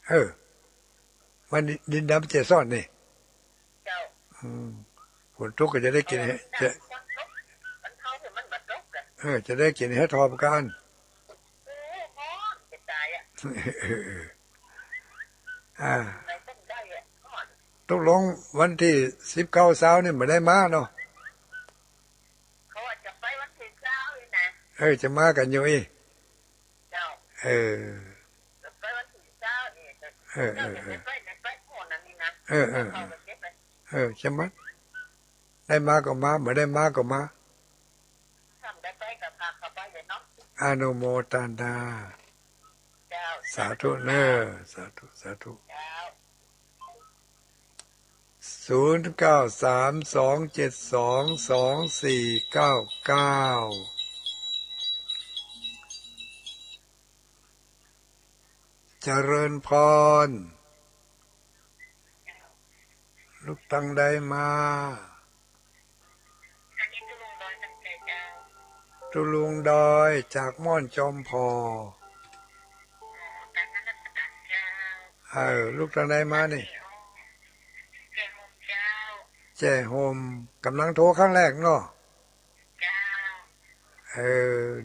เออมันดินดำจะซ่อนนี่ฝนตกก็จะได้กินจะได้กินให้ทอมกันตกลงวันที่19เช้านี่ไม่ได้มาเนาะจะมากันอยู่อีใช่ไหมได้มาก็มาไม่ได้มาก็มาอนุโมทนาสาธุเนอสาธุสาธุ0932722499เจริญพรลูกตั้งใดมาตุลุงดอยจากม่อนจอมพอลูกตั้งใดมานี่แจ้โฮมกำลังโทรครั้งแรกเนาะ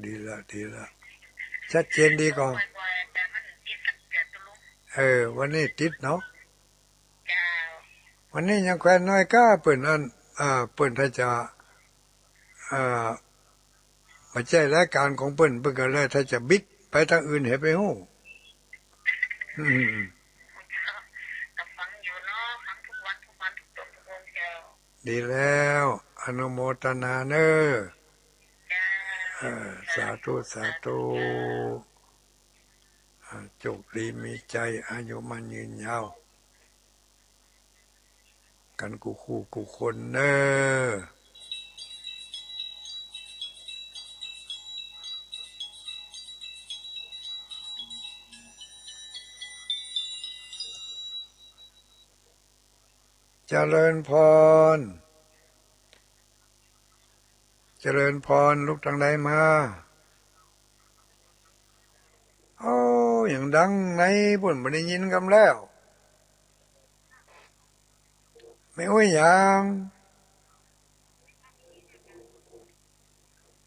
ดีละชัดเจนดีก่อนวันนี้ติดเนาะวันนี้ยังแควนน้อยก้าเปิ่นเปิ่นถ้าจะมาใช่รายการของเปิ่นก็เลยถ้าจะบิดไปทางอื่นให้ไปฮู้ดีแล้วอนุโมทนาเนอสาธุสาธุโชคดีมีใจอายุมันยืนยาวกันกูคู่กูคนเนอเจริญพรลูกทางใดมาอย่างดังในปุ่นไม่ได้ยินกันแล้วไม่อย่าง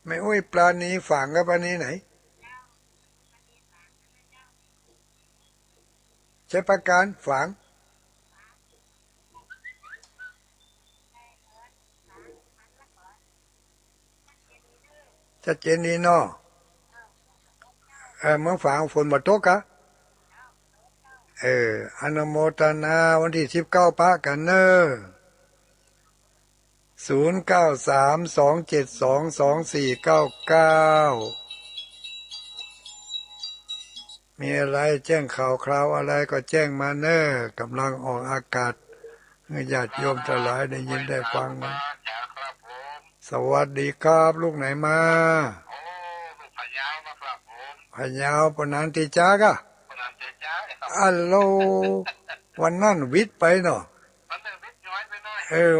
ไม่อุ้ยปลานี้ฝางกับปลานี้ไหนใช้ประการฝางชัดเจนนี่เนาะเมืองฝางฝนมาตกะอนุโมทนาวันที่19ปะกันเนอ0932722499มีอะไรแจ้งข่าวคราวอะไรก็แจ้งมาเนอกำลังออกอากาศให้ญาติโยมทั้งหลายได้ยินได้ฟังนะสวัสดีครับลูกไหนมาพะเยาปนันติจากะอัลโหลวันนั้นวิทย์ไปเนาะ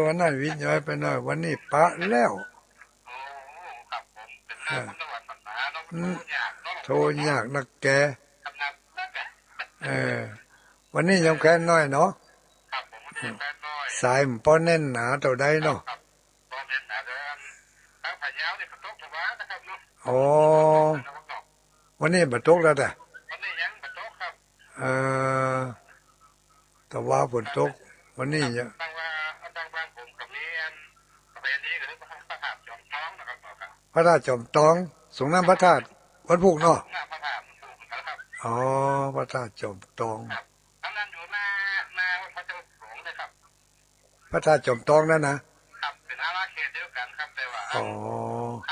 วันนั้นวิทย์ย้อยไปหน่อยวันนี้ปะแล้วโทรยากนักแกวันนี้ยังแค่น้อยเนาะสายมันป้อแน่นหนาเท่าใดเนาะอ๋อวันนี้บัดตกแล้วแต่เออแต่ว่าฝนตกวันนี้ยังพระธาตุจอมทองสงน้ำพระธาตุวันพุกเนาะอ๋อพระธาตุจอมทองพระธาตุจอมทองนั่นนะเป็นอาณาเขตเดียวกันครับแต่ว่าอ๋อเ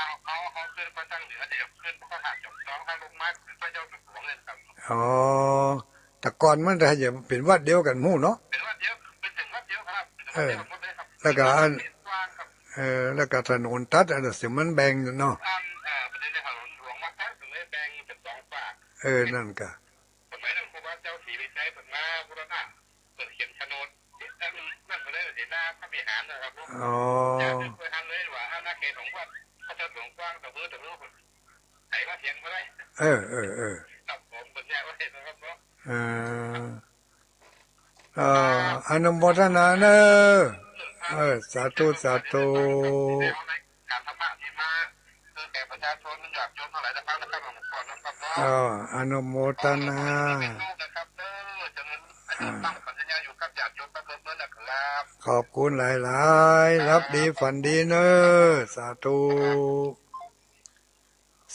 ขาขึ้นมาทางเหนือเดี๋ยวขึ้นพระธาตุจอมทองทางลงมาขึ้นพระเจ้าอยู่หัวเลยครับอ๋อแต่ก่อนมันจะเป็นวัดเดียวกันหมู่เนาะเป็นวัดเดียวเป็นถึงวัดเดียวครับแล้วก็แล้วก็ถนนตัดอันนั้นสิมันแบ่งเนาะประเด็นในถนนหลวงมาตัดถึงได้แบ่งเป็น2ฝั่งนั่นก็สมัยนั้นครูบาเจ้าศรีวิชัยเปิดมาบูรณะเปิดเขียนโฉนดนั่นมาเลยเห็นหน้าพระวิหารนะครับอ๋อเคยทำเลยว่าอาณาเขตของวัดพระเจ้าหลวงกว้างแต่เพื่อแต่รู้ไอ้ว่าเถียงมาได้ครับผมเป็นแยกว่าเห็นนะครับเนาะอนุโมทนาเนอะสาธุสาธุการธรรมะที่มาคือแก่ประชาชนอยากโยมเท่าไหร่นะครับนะครับหลวงพ่อนะครับอนุโมทนาขอบคุณหลายๆรับดีฝันดีเนอะสาธุ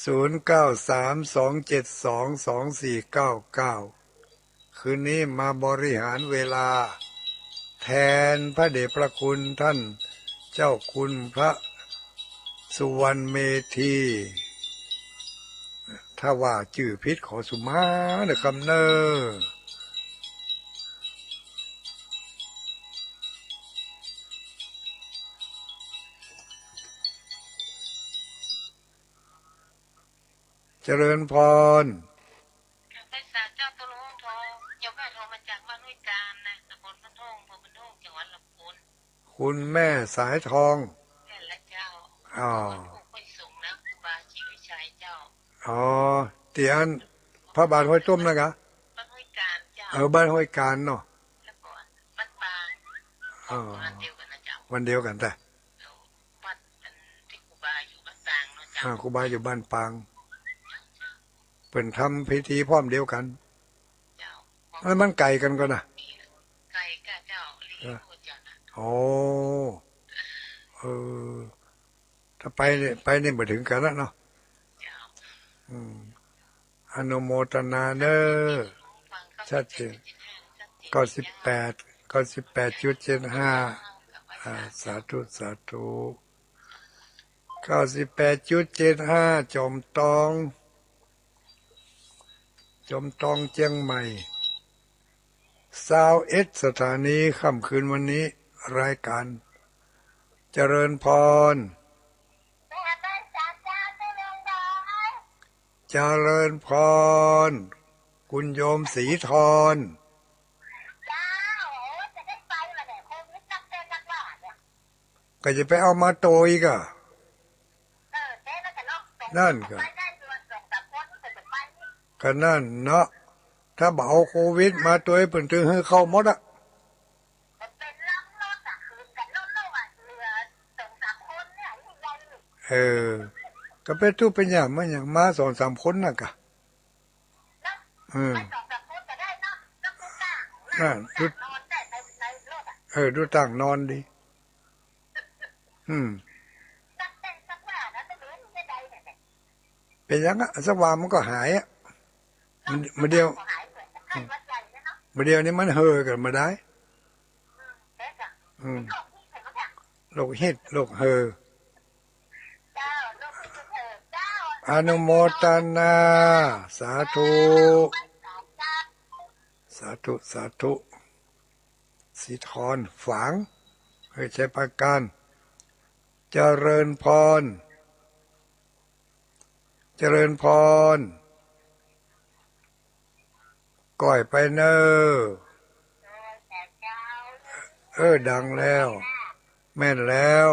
0932722499คืนนี้มาบริหารเวลาแทนพระเดชพระคุณท่านเจ้าคุณพระสุวรรณเมธีถ้าว่าชื่อพิษขอสุมาเด้อคำเนอเจริญพรพระสาเจ้าตุลุงทองเจ้าแม่โทรมาจากบ้านห้วยการนะตำบลพระทองอำเภอพระทองจังหวัดลำพูนคุณแม่สายทองแม่ละเจ้าค่อยสูงนะครูบาศรีวิชัยเจ้าเตียนพระบาทห้วยต้มนะคะบ้านห้วยการเจ้าบ้านห้วยการเนาะแล้วก็บ้านปางวันเดียวกันนะเจ้าวันเดียวกันแต่วัดที่ครูบาอยู่บ้านปางเนาะเจ้าครูบาอยู่บ้านปางเป็นทำพิธีพร้อมเดียวกันแล้วมันไก่กันก็นะไก่ก็เจ้าลีโอเจ้านะถ้าไปเนี่ยมาถึงกันแล้วเนาะอนุโมทนาเนอชัดเจน98.75สาธุสาธุ98.75จอมทองเชียงใหม่21สถานีค่ำคืนวันนี้รายการเจริญพรเจริญพรคุณโยมศรีธรก็จะไปเอามาโตอีกอ่ะนั่นก็นั่นเนาะถ้าบ่เอาโควิดมาตัวให้เปิ่นถึงให้เข้าหมดอ่ะ ก็เป็นตู้เป็นอย่างมันอย่างมาสองสามคนน่ะกะเนาะอืมไปสองสามคนก็ได้เนาะต้องดูต่างนั่นดูนอนได้ในรถอ่ะดูต่างนอนดีอืมสักแต่สักว่านะต้องเหลือไม่ได้เนี่ยเป็นอยังอ่ะสักวันมันก็หายอ่ะมันเดียวหายเลยไข้วัดใหญ่เนาะมันเดียวนี้มันเฮอกันมาได้เด็กอ่ะอืมโรคนี้เห็นไหมจ๊ะโรคฮิตโรคเฮอเจ้าโรคนี้เธอเจ้าอนุโมทนาสาธุสาธุสาธุสีทรฝังให้ใช้ประการเจริญพรเจริญพรก่อยไปเนอดังแล้วแม่นแล้ว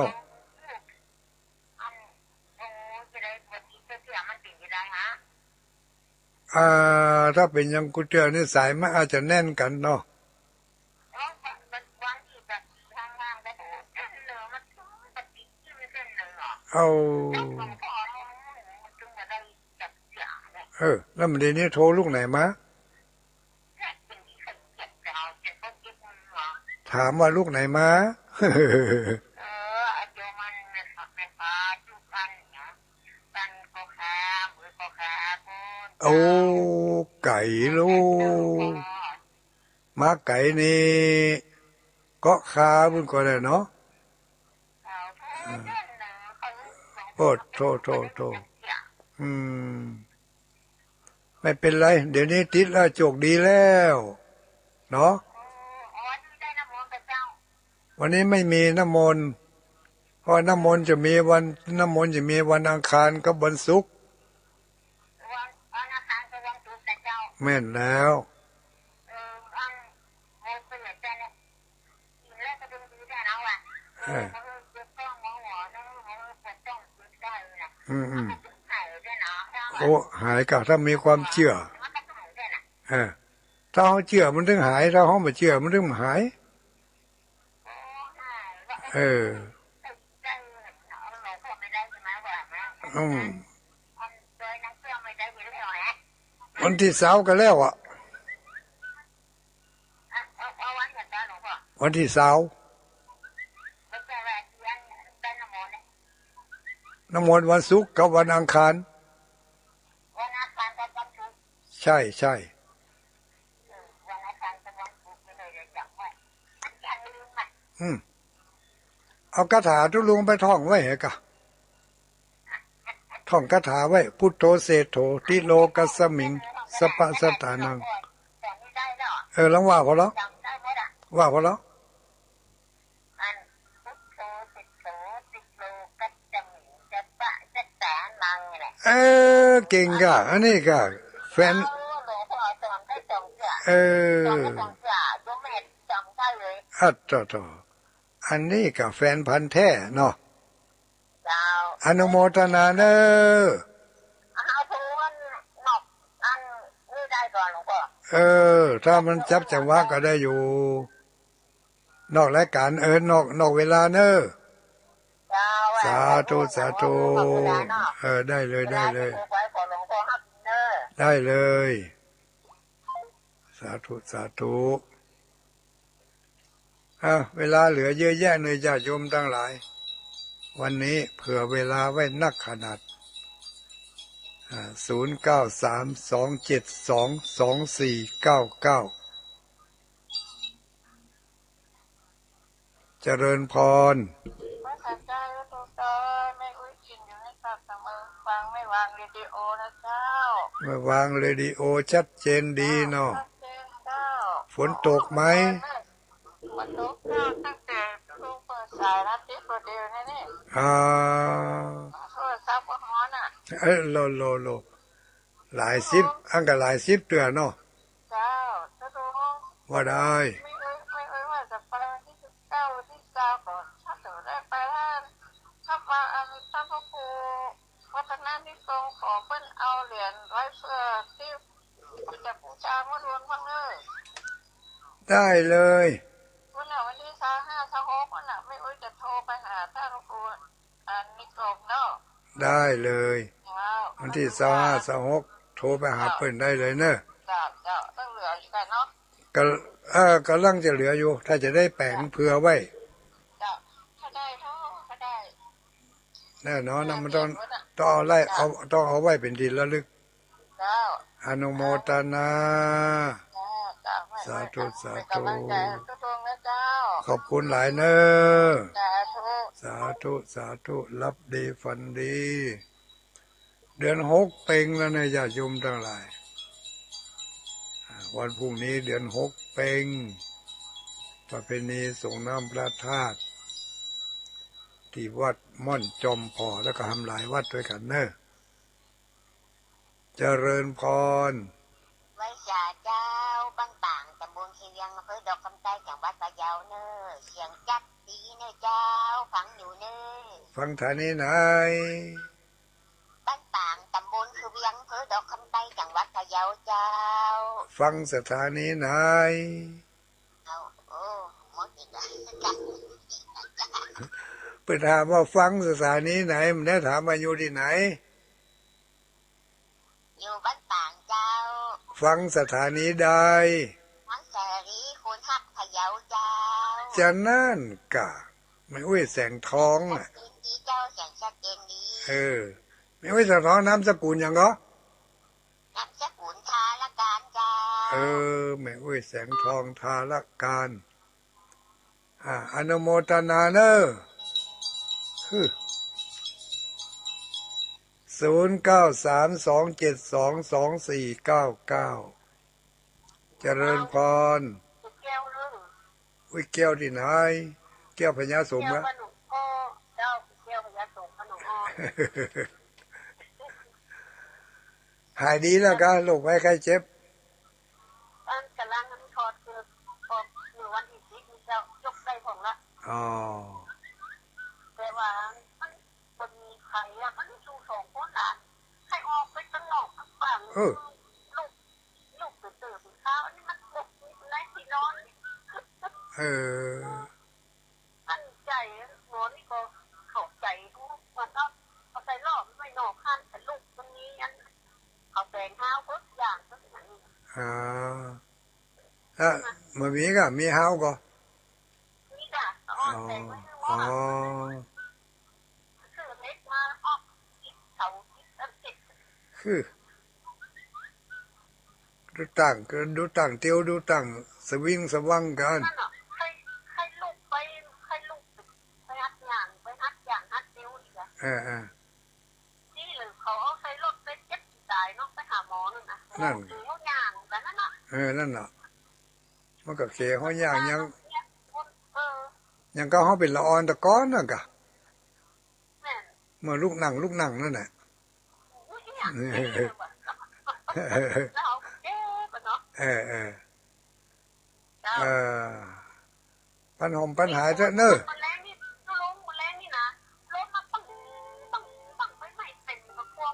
ถ้าเป็นยังกุเตียวนี่สายมันอาจจะแน่นกันเนาะเอาแล้วมันเดี๋ยวนี้โทรลูกไหนมาถามว่าลูกไหนมาโอ้ไก่ลูกมาไก่นี่ก็คาบุญก็ได้เนาะโอ้โทอืมไม่เป็นไรเดี๋ยวนี้ติดแล้วโจกดีแล้วเนาะวันนี้ไม่มีน้ำมนต์เพราะน้ำมนต์จะมีวันน้ำมนต์จะมีวันอังคารกับวันศุกร์แม่นแล้วอืมโอ้หายก็ถ้ามีความเชื่อถ้าเขาเชื่อมันถึงหายถ้าเขาไม่เชื่อมันถึงหายอืมวันที่เสาร์ก็แล้วอ่ะวันที่เสาร์น้ำมนต์วันศุกร์กับวันอังคารใช่เอาคาถาทุลุงไปท่องไว้เหรอกะท่องคาถาไว้พุทโธเศโธติโลกัสสมิงสปะสตานังลองว่าพอแล้วว่าพอแล้วเก่งกะอันนี้กะแฟนต่ออันนี้กะแฟนพันธุ์แท้เนาะอนุโมทนาเนอถ้ามันจับจังหวะก็ได้อยู่นอกรายการนอกเวลาเนอสาธุได้เลยได้เลยสาธุเวลาเหลือเยอะแยะเลยญาติโยมทั้งหลายวันนี้เผื่อเวลาไว้นักขนาด0932722499เจริญพรพระสัจจะทุกตอนไม่อุ้ยกินอยู่ในปากเสมอฟังไม่วางเรดิโอนะเจ้าไม่วางเรดิโอชัดเจนดีเนาะฝนตกไหมมันตกตั้งแต่ลุงเปิดสายรับที่โปรเดียวนี่โทรศัพท์ก็ฮ้อนอ่ะโลหลายสิบอันก็หลายสิบเตือนเนาะเจ้าจะดูว่าได้ไม่ว่าจะไปวันที่19วันที่20ก่อนถ้าเกิดได้ไปถ้ามาท่านพระครูวัฒนานิคมขอเพิ่นเอาเหรียญไว้เพื่อที่จะบูชามารวนพังเลยได้เลยวันที่25 26วันน่ะไม่อุ้ยจะโทรไปหาท่านพระครูนิคมเนาะ ได้เลย เจ้า วันที่25 26โทรไปหาเปิ้นได้เลยเนอะ เจ้าเจ้าต้องเหลืออยู่กันเนาะ ก็กำลังจะเหลืออยู่ ถ้าจะได้แปลงเผื่อไว้ เจ้าถ้าได้เท่าก็ได้ แน่นอนนะมันต้องเอาไล่เอาต้องเอาไว้เป็นดินระลึก เจ้า อนุโมทนา เจ้าเจ้าไม่ สาธุสาธุ เป็นกำลังใจให้ทุกคนนะเจ้า ขอบคุณหลายเนอะ สาธุ สาธุสาธุรับดีฝันดี เดือน6เพ็งแล้วเนี่ยญาติโยมทั้งหลายวันพรุ่งนี้เดือน6เพ็งประเพณีส่งน้ำพระธาตุที่วัดม่อนจอมพอแล้วก็ทำหลายวัดด้วยกันเนอะเจริญพร ไว้จ่าเจ้าบ้านต่างตำบลชีเวียงอำเภอดอกคำใต้จังหวัดพะเยาเนอเสียงจัดดีเนอเจ้าฟังอยู่เนอ ฟังฐานีไหน บ้านต่างตำบลชีเวียงอำเภอดอกคำใต้จังหวัดพะเยาเจ้า ฟังสถานีไหน เอาโอ้หมดอีกแล้วจ้ะ ไปถามว่าฟังสถานีไหนมันได้ถามว่าอยู่ที่ไหน อยู่บ้านต่างเจ้า ฟังสถานีใด ทั้งแสรีคุณฮักพะเยาเจ้า จะนั่นกะไม่อุ้ยแสงทอง ชัด น่ะ เจนดีเจ้าเสียงชัดเจนดี ไม่อุ้ยแสงทองน้ำสกุลอย่างก็ น้ำสกุลทาละการเจ้า ไม่อุ้ยแสงทองทาละการอนุโมทนาเนอะ0932722499เจริญพร แก้วนึง อุ้ยแก้วที่ไหนแก้วพญาสม แก้ว นะ ขนมพ่อเจ้าแก้วพญาสงฆ์ขนมอ่อน หายดีแล้วกันโรคภัยไข้เจ็บ บ้านกำลังมันทอดคือพอหนึ่งวันที่10มีเจ้ายกได้ของละ อ๋อ แต่ว่ามันมีใครอะมันชู2คนอ่ะให้ออกไปข้างนอกข้างฝั่งลูกตื่นข้าวนี่มันตกในที่นอน มั่นใจหมอนี่ก็เข้าใจมันก็เอาใส่รอบไม่นอกข้างแต่ลูกตรงนี้อันเขาแบ่งห้าวทุกอย่างทุกอย่าง แล้วมันมีก็มีเฮาก็ นี่จ้ะอ่อนแต่งไว้ให้หมอคือเล็กมาออกเสาติด คือดูตั้งเตียวดูตั้งสวิงสว่างกัน นั่นอ่ะให้ลูกไปฮัดอย่างฮัดเดียวอีกอ่ะที่หรือเขาเอาใส่รถไปเจ็บตายเนาะไปหาหมอนั่นนะคือเขาย่างแต่นั่นอ่ะ นั่นน่ะมันก็เขเขาอย่างยัง เ ยังก็เขาเป็นละออนตะก้อนน่ะกะ แม่ เมื่อลูกหนังนั่นน่ะ อุ้ยอย่างนี้เลยว่ะแล้วเอาเอ๊ะปะเนาะ ปัญหาเถอะเนอะ มันแรงนี่มันแรงนี่นะรถมันปังไม่เต็มกระพวง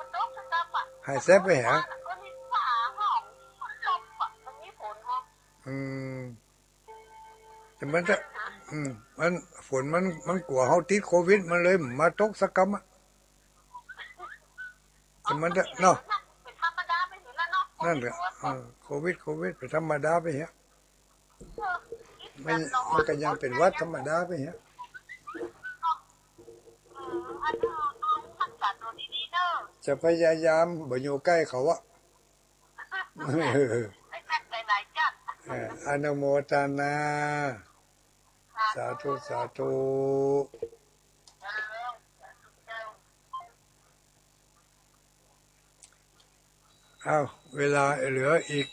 มันตกสตับอ่ะ ให้แซบไปหา ก็มีฝาห้องมันลบอ่ะมันมีผลห้อง แต่มันจะมันฝนมันกลัวเขาติดโควิดมันเลยมาตกสักกรรมอ่ะแต่มันจะเนาะ เป็นธรรมดาไปอยู่แล้วเนาะ นั่นแหละโควิดเป็นธรรมดาไปเหี้ยมันก็ยังเป็นวัดธรรมดาไปเหี้ย อันนี้มันจัดตัวดีๆเด้อ จะพยายามบ่อยู่ใกล้เขาอะ ไม่จัดหลายๆจัด อนุโมทนาสาธุสาธุเอาเวลาเหลืออีก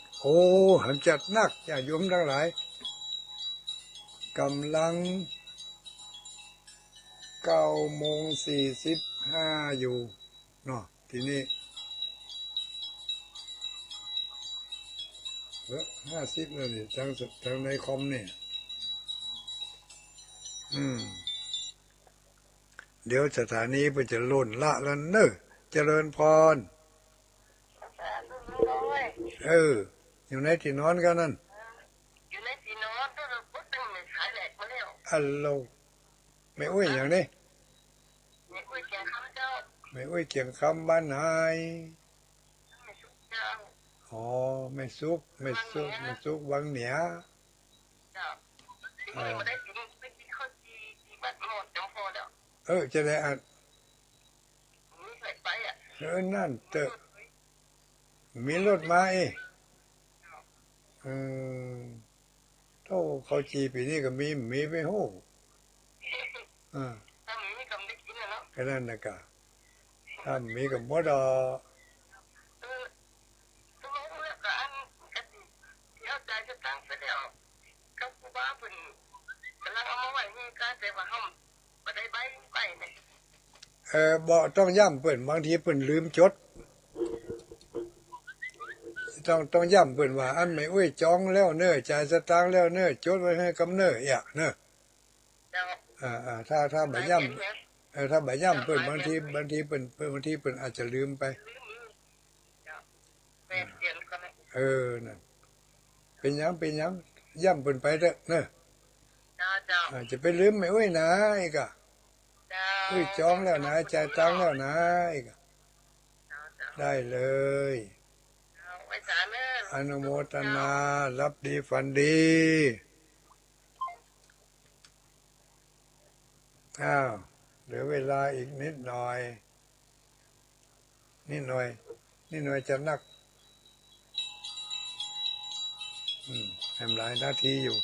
หันจัดนักอย่าโยมทั้งหลายกำลัง9:45อยู่เนาะทีนี้50แล้วนี่ทางในคอมนี่เดี๋ยวสถานีเพิ่นจะล่นละแล้วเนอะเจริญพรอยู่ในที่นอนกันนั่น อยู่ในที่นอนตัวปุ๊บต้องขายแหลกมาแล้ว อัลโหลไม่อุ้ยอย่างนี้ ไม่คุยแกคำเจ้า ไม่อุ้ยเกียงคำบ้านไหนไม่สุกเจ้าอ๋อไม่ซุกไม่ซุกไม่ซุกวังเหนือเจ้าทีนี้มาได้ถึงไปกินข้าวจีบ้านหมดจังพอแล้วจะได้อ่านมีใส่ไปอ่ะนั่นเตอะมีรถมาเออเท่าเขาจีปีนี้ก็มีไปโหถ้ามีกำได้กินแล้วแค่นั้นนะกะถ้ามีกับมดตัวรู้แล้วก็อันกติที่เอาใจจะตั้งเสร็จแล้วกับกูบ้าเป็นกำลังเอามาไว้มีการแต่ว่าห้องไปได้ใบไปเนี่ยบ่ต้องย้ำเปิ่นบางทีเปิ่นลืมจดต้องย้ำเปิ่นว่าอันไม่อุ้ยจองแล้วเน้อจ่ายสตางค์แล้วเน้อจดไว้ให้กำเน้อเน้อถ้าใบย่ำถ้าใบย่ำเปิ่นบางทีเปิ่นอาจจะลืมไปนั่นเป็นยังย่ำเปิ่นไปเด้อเน้อจะไปลืมไม่อุ้ยนะอีกอุ้ยจองแล้วนะจ่ายตังค์แล้วนะอีกได้เลยอนุโมทนารับดีฝันดีเหลือเวลาอีกนิดหน่อยจะนักทำหลายนาทีอยู่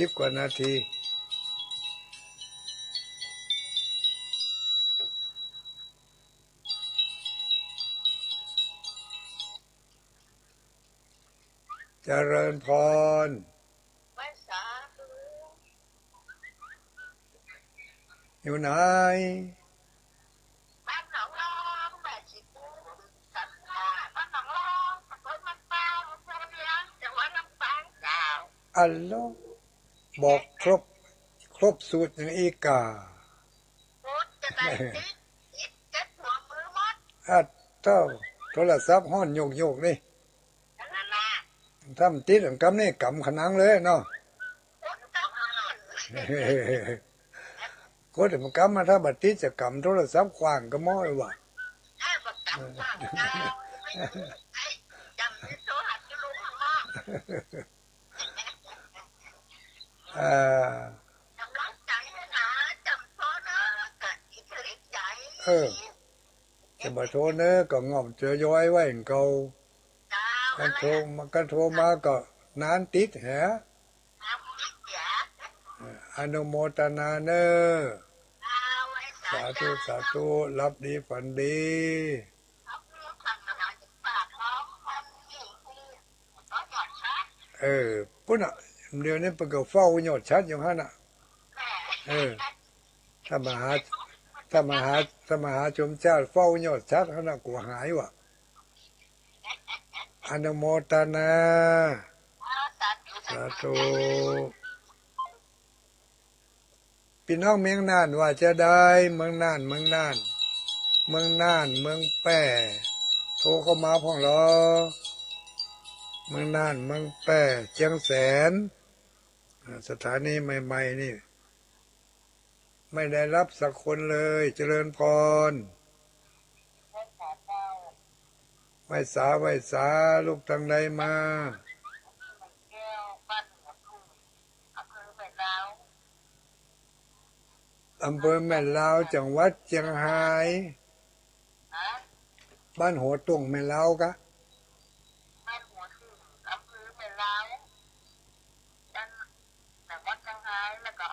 10 กว่านาทีเจริญพรอยู่ไหนบ้านหนองลองแบบชิบูสัตว์บ้านหนองลองตะโกนมันเปล่าเพื่อนเลี้ยงจังหวัดลำปางเจ้าอัลโลบอกครบสูตรอย่างอีกาพูดจะได้ติดเจ็ดหัวมือมดเจ้าโทรศัพท์ห้อนโยกนี่นั่นน่ะทำติดกำนี่กำขนังเลยเนาะก็เดี๋ยวมันกำมาถ้าบัดติดจะกำโทรศัพท์ขวางก็ม้อยว่ะจะมาโทรเนอก็งอมเจอย้อยไว้เก่ากันโทรมาก็นานติดแฮะอนุโมทนาเนอสาธุรับดีฝันดีปุ่นเดี๋ยวนี้เปิดก็เฝ้าหยอดชัดอย่างนั้นถ้ามาหาชมเจ้าเฝ้าหยอดชัดเขาน่ะกลัวหายว่ะอนุโมทนาสาธุพี่น้องเมืองน่านว่าจะได้เมืองน่านเมืองแป่โทรเข้ามาพ่องรอเมืองน่านเมืองแป่เชียงแสนสถานีใหม่ๆนี่ไม่ได้รับสักคนเลยเจริญพรไหว้สาลูกทางใดมาอำเภอแม่ลาวจังหวัดเชียงรายบ้านหัวตุ่งแม่ลาวกะบ้านหัวตุ่งอำเภอแม่ลาวจังหวัดเชียงรายแล้วก็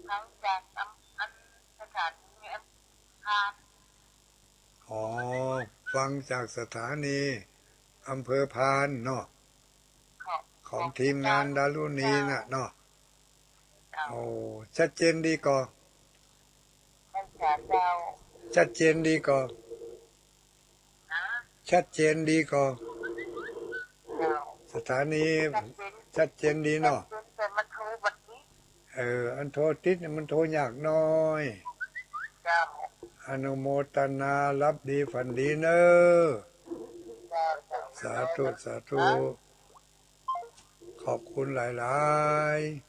ทั้งจากสถานีฟังจากสถานีอำเภอพานเนาะของทีมงานดารุณีน่ะเนาะชัดเจนดีก่อชัดเจนดีก่อสถานีชัดเจนดีเนาะอันโทรติดเนี่ยมันโทรยากน้อยอนุโมทนารับดีฝันดีเนอสาธุขอบคุณหลายๆ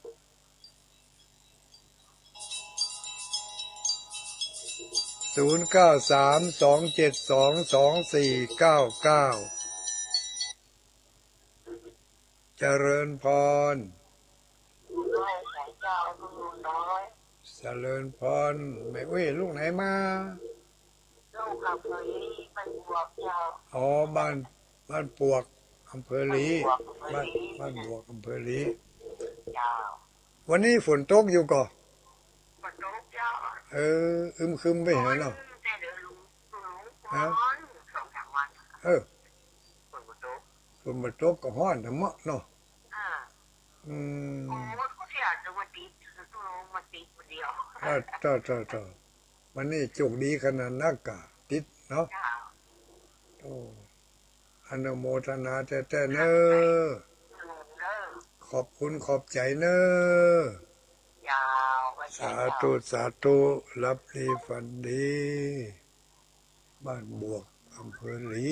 เจริญพรน้อยสายเจ้าคุณลุงน้อย เจริญพรแม่อุ้ยลูกไหนมา ลูกกับเพื่อนมันบวกเจ้า อ๋อบ้านปวกอำเภอลีบ้านบวกอำเภอลี เจ้า วันนี้ฝนตกอยู่ก่อ ปนกเจ้า ครึมไปเห็นเนาะ แต่เดี๋ยวลุงร้อน2-3 วัน เออ ฝนตก ฝนมาตกก็ฮ้อนธรรมะเนาะ อืม โอ้เขาเสียจะมาติดลุงมาติดคนเดียว ต่อวันนี้โชคดีขนาดนักกะติดเนาะ เจ้า โอ้อนุโมทนาแต่เนอ ลุงเด้อ ขอบคุณขอบใจเนอย าวไป สาธุรับดีฝันดี บ้านบวกอำเภอลี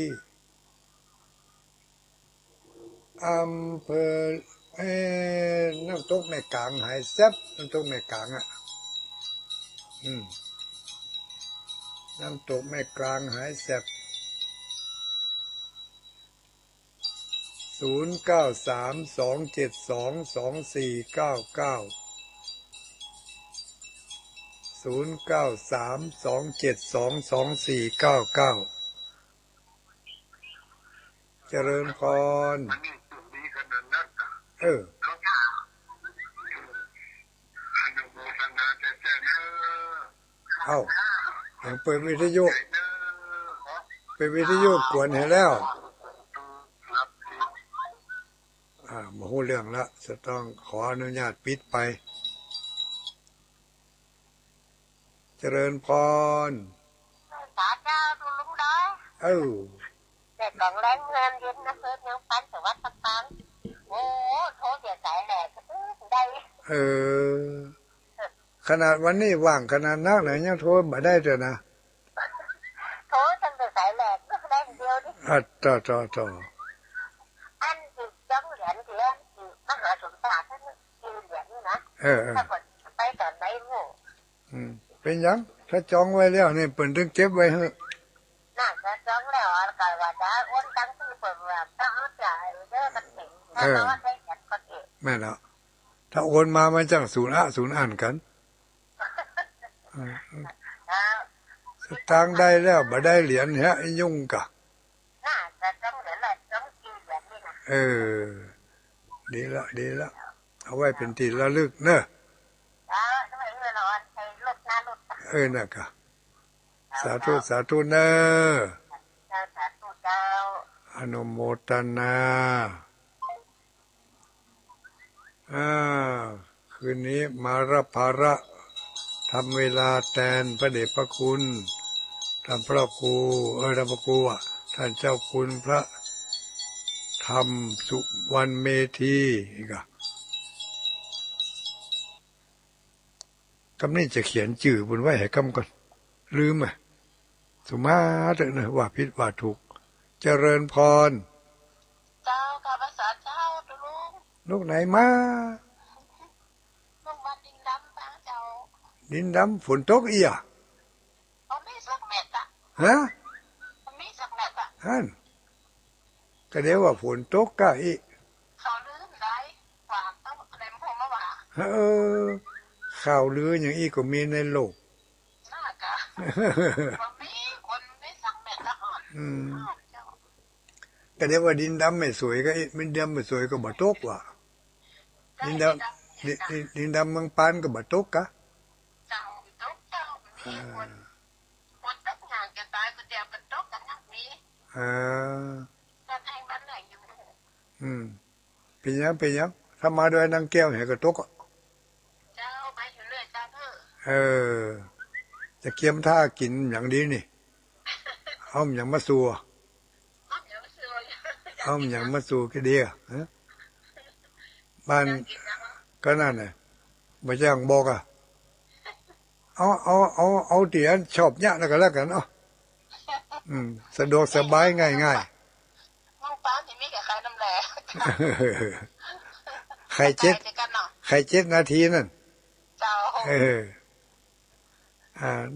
อำเภอน้ำตกแม่กลางหายแซ่บน้ำตกแม่กลางอ่ะน้ำตกแม่กลางหายแซ่บ0932722499เจริญพรเออเอาอย่างเปิดวิทยุกวนให้แล้วมาพูดเรื่องละจะต้องขออนุญาตปิดไปเจริญพร สาเจ้าดูลุงน้อย แต่กล่องแรงเงินเย็นนะเพิ่มยังปันแต่วัดปังโอ้โทษเดี๋ยวสายแหลกได้ ขนาดวันนี้ว่างขนาดนักไหนยังโทรมาได้เถอะนะ โทษตั้งแต่สายแหลกก็ได้เดียวดิ ต่ออันจิตจังเหรียญเดียนจิตมหาสมบัติท่านจิตเหรียญนี่นะถ้าคนไปตอนไหนโง่ เป็นยังถ้าจองไว้แล้วนี่เปิ่นถึงเก็บไว้เหอะ น่าจะจังแล้วก็ว่าจะอ้วนตั้งที่เปิดแบบต้องเอาใจเด้อกันเองถ้าเราได้เหรียญก็เอง แม่แล้วถ้าโอนมามันจังศูนย์อ่านกันสตางค์ได้แล้วบ่ได้เหรียญฮะยุ่งกะ น่าจะจังเหรียญอะไรจังจิตเหรียญนี่นะ ดีละเอาไว้เป็นที่ระลึกเนอะทำไมเมื่อนอนใช้รถหน้ารถ น่ะกะสาธุเนอะ เจ้าสาธุเจ้า อนุโมทนาคืนนี้มารับภาระทำเวลาแทนพระเดชพระคุณท่านพระครูท่านพระครูท่านเจ้าคุณพระธรรมสุวรรณเมธีอีกอะคำนี้จะเขียนจื่อบนไว้ให้คำก่อนลืมสุมาเถอะนะว่าผิดว่าถูกเจริญพร เจ้ากับภาษาเจ้าตุลุง ลูกไหนมา ลุงวันดินดำบ้างเจ้า ดินดำฝนตกอีอ่ะ เขาไม่สักเม็ดอ่ะ ฮะ เขาไม่สักเม็ดอ่ะ ฮั่นก็เดี๋ยวว่าฝนตกกะอี เขาลืมได้วางต้องอะไรมันคงมาว่า ข่าวลืออย่างอีก็มีในโลก น่ากะว่ามีคนไม่สักเม็ดละอ่อน ก็เดี๋ยวว่าดินดำไม่สวยก็ดินดำไม่สวยก็บ่ตกว่ะดินดำดินดำเมืองปานก็บ่ตกกะ เจ้าตกเจ้ามีคนตกงานกันตายก็เดียวกันตกกันนักนี้กันให้มันไหนอยู่ เป็นยังถ้ามาด้วยนางแก้วเห็นก็ตก เจ้าไปอยู่เรื่อยเจ้าเถอะ จะเคียมท่ากินอย่างดีนี่เอาอย่างมาสัวเอาอย่างมาสู่ก็ดีบ้านก็นั่นน่ะบ่จ้างบอกเอาเตี๋ยชอบยะแล้วก็แล้วกันสะดวกสบายง่ายน้องป้าที่มีกับใครน้ำแหล่ ไข่7นาทีนั่น เจ้า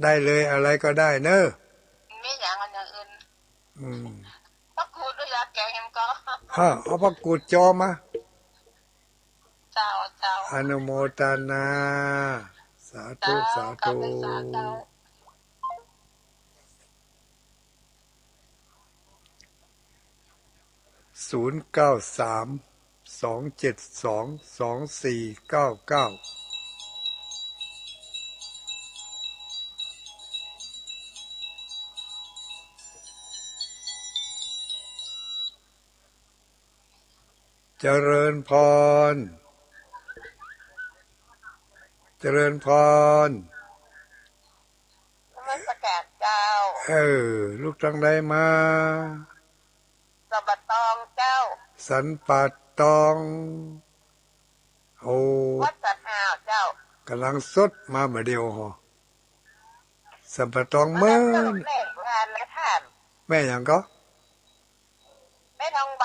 ได้เลยอะไรก็ได้เนอะมีอย่างอื่นอืมพักกูดด้วยยาแกงยังก็ เอาผักกูดจอมาเจ้าอนุโมทนาสาธุสาธุ0932722499เจริญพรเจริญพรมันประกาศเจ้าลูกจังได้มาสับตองเจ้าสันปัดตองโอ้วัดสัตว์อ้าวเจ้ากำลังสดมาเมื่อเดียวหอสันปัดตองเมื่องานและท่านแม่อย่างก็แม่ทองใบ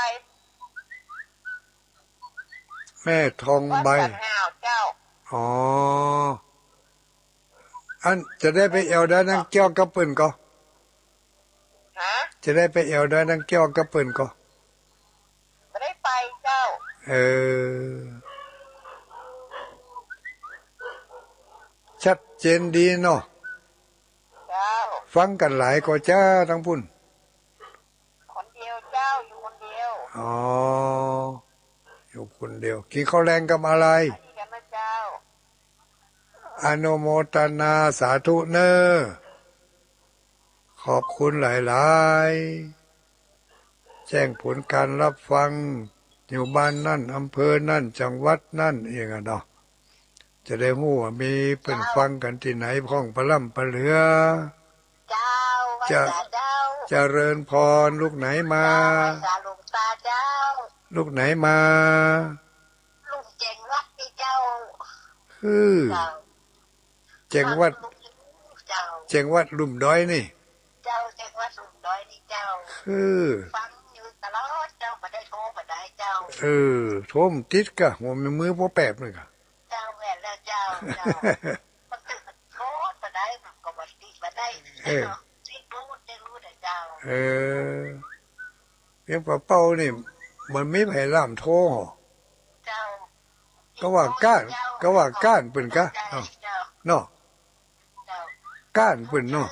แม่ทองใบวัดสัตว์อ้าวเจ้าอ๋ออันจะได้ไปเอวได้นั่งเกี่ยวกับปืนก็จะได้ไปเอวได้นั่งเกี่ยวกับปืนก็ไม่ได้ไปเจ้าชัดเจนดีเนาะเจ้าฟังกันหลายก็จ้าทั้งพุ่นคนเดียวเจ้าอยู่คนเดียวอ๋ออยู่คนเดียวกินข้าวแรงกับอะไรอนุโมทนาสาธุเนอขอบคุณหลายๆแจ้งผลการรับฟังอยู่บ้านนั่นอำเภอนั่นจังหวัดนั่นเองเนาะจะได้รู้ว่ามีเป็นฟังกันที่ไหนพ้องประล่ำประเหลือจะเจริญพรลูกไหนมาลูกไหนมาลูกเจงวัดที่เจ้าเจงวัดเจงวัดลุ่มด้อยนี่เจ้าเจงวัดลุ่มด้อยนี่เจ้าฟังอยู่ตลอดเจ้ามาได้โทรมาได้เจ้าโทรมติดกะหัวมือพ่อแปบเลยกะเจ้าแม่แล้วเจ้ามันตื่นโทรมาได้มันก็มาติดมาได้ติดรู้ได้รู้แต่เจ้าเพียงเป้านี่มันไม่ไผล่ามโทรเจ้าก็ว่าก้านเป็นกะเนาะก้านเป็นเนาะ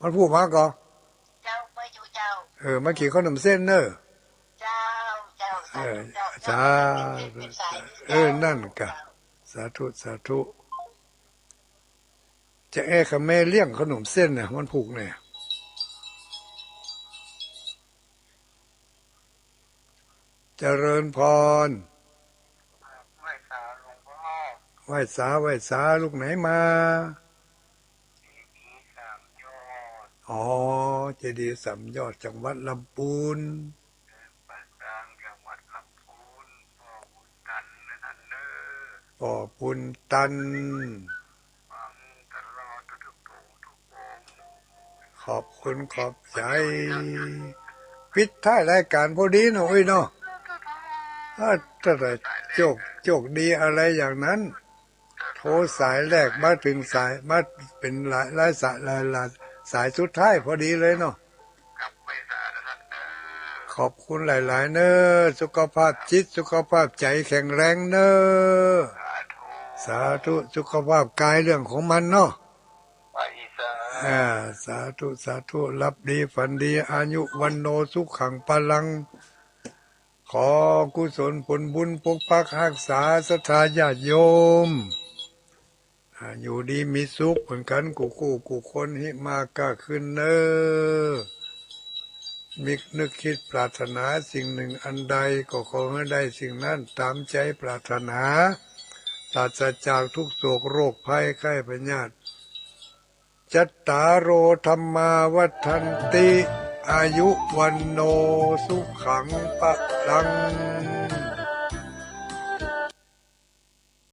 มันพูดมาก็มาขี่ขนมเส้นเนอะจ้านั่นกะสาธุสาธุจะขแม่เลี้ยงขนมเส้นเนี่ยมันผูกเนี่ยเจริญพรไหว้สาลูกไหนมาอ๋อเจดีย์สามยอดจังหวัดลำพูนป่อปุนตันขอบคุณขอบใจปิดท้ายรายการพอดีหน่อยเนาะถ้าโจกดีอะไรอย่างนั้นโทรสายแรกมาถึงสายมาเป็นหลายสายสุดท้ายพอดีเลยเนาะขอบคุณหลายๆเนอะสุขภาพจิตสุขภาพใจแข็งแรงเนอะสาธุสุขภาพกายเรื่องของมันเนาะสาธุรับดีฝันดีอายุวันโนสุขังพลังขอกุศลผลบุญปกปักรักษาศรัทธาญาติโยมอยู่ดีมีสุขเหมือนกันกูคนหิมาก็ขึ้นเนอมินึกคิดปรารถนาสิ่งหนึ่งอันใดก็ขอให้ได้สิ่งนั้นตามใจปรารถนาปราศจากทุกโศกโรคภัยไข้พยาธิจัตตารโอธรรมาวัฏันติอายุวันโนสุขังปะลัง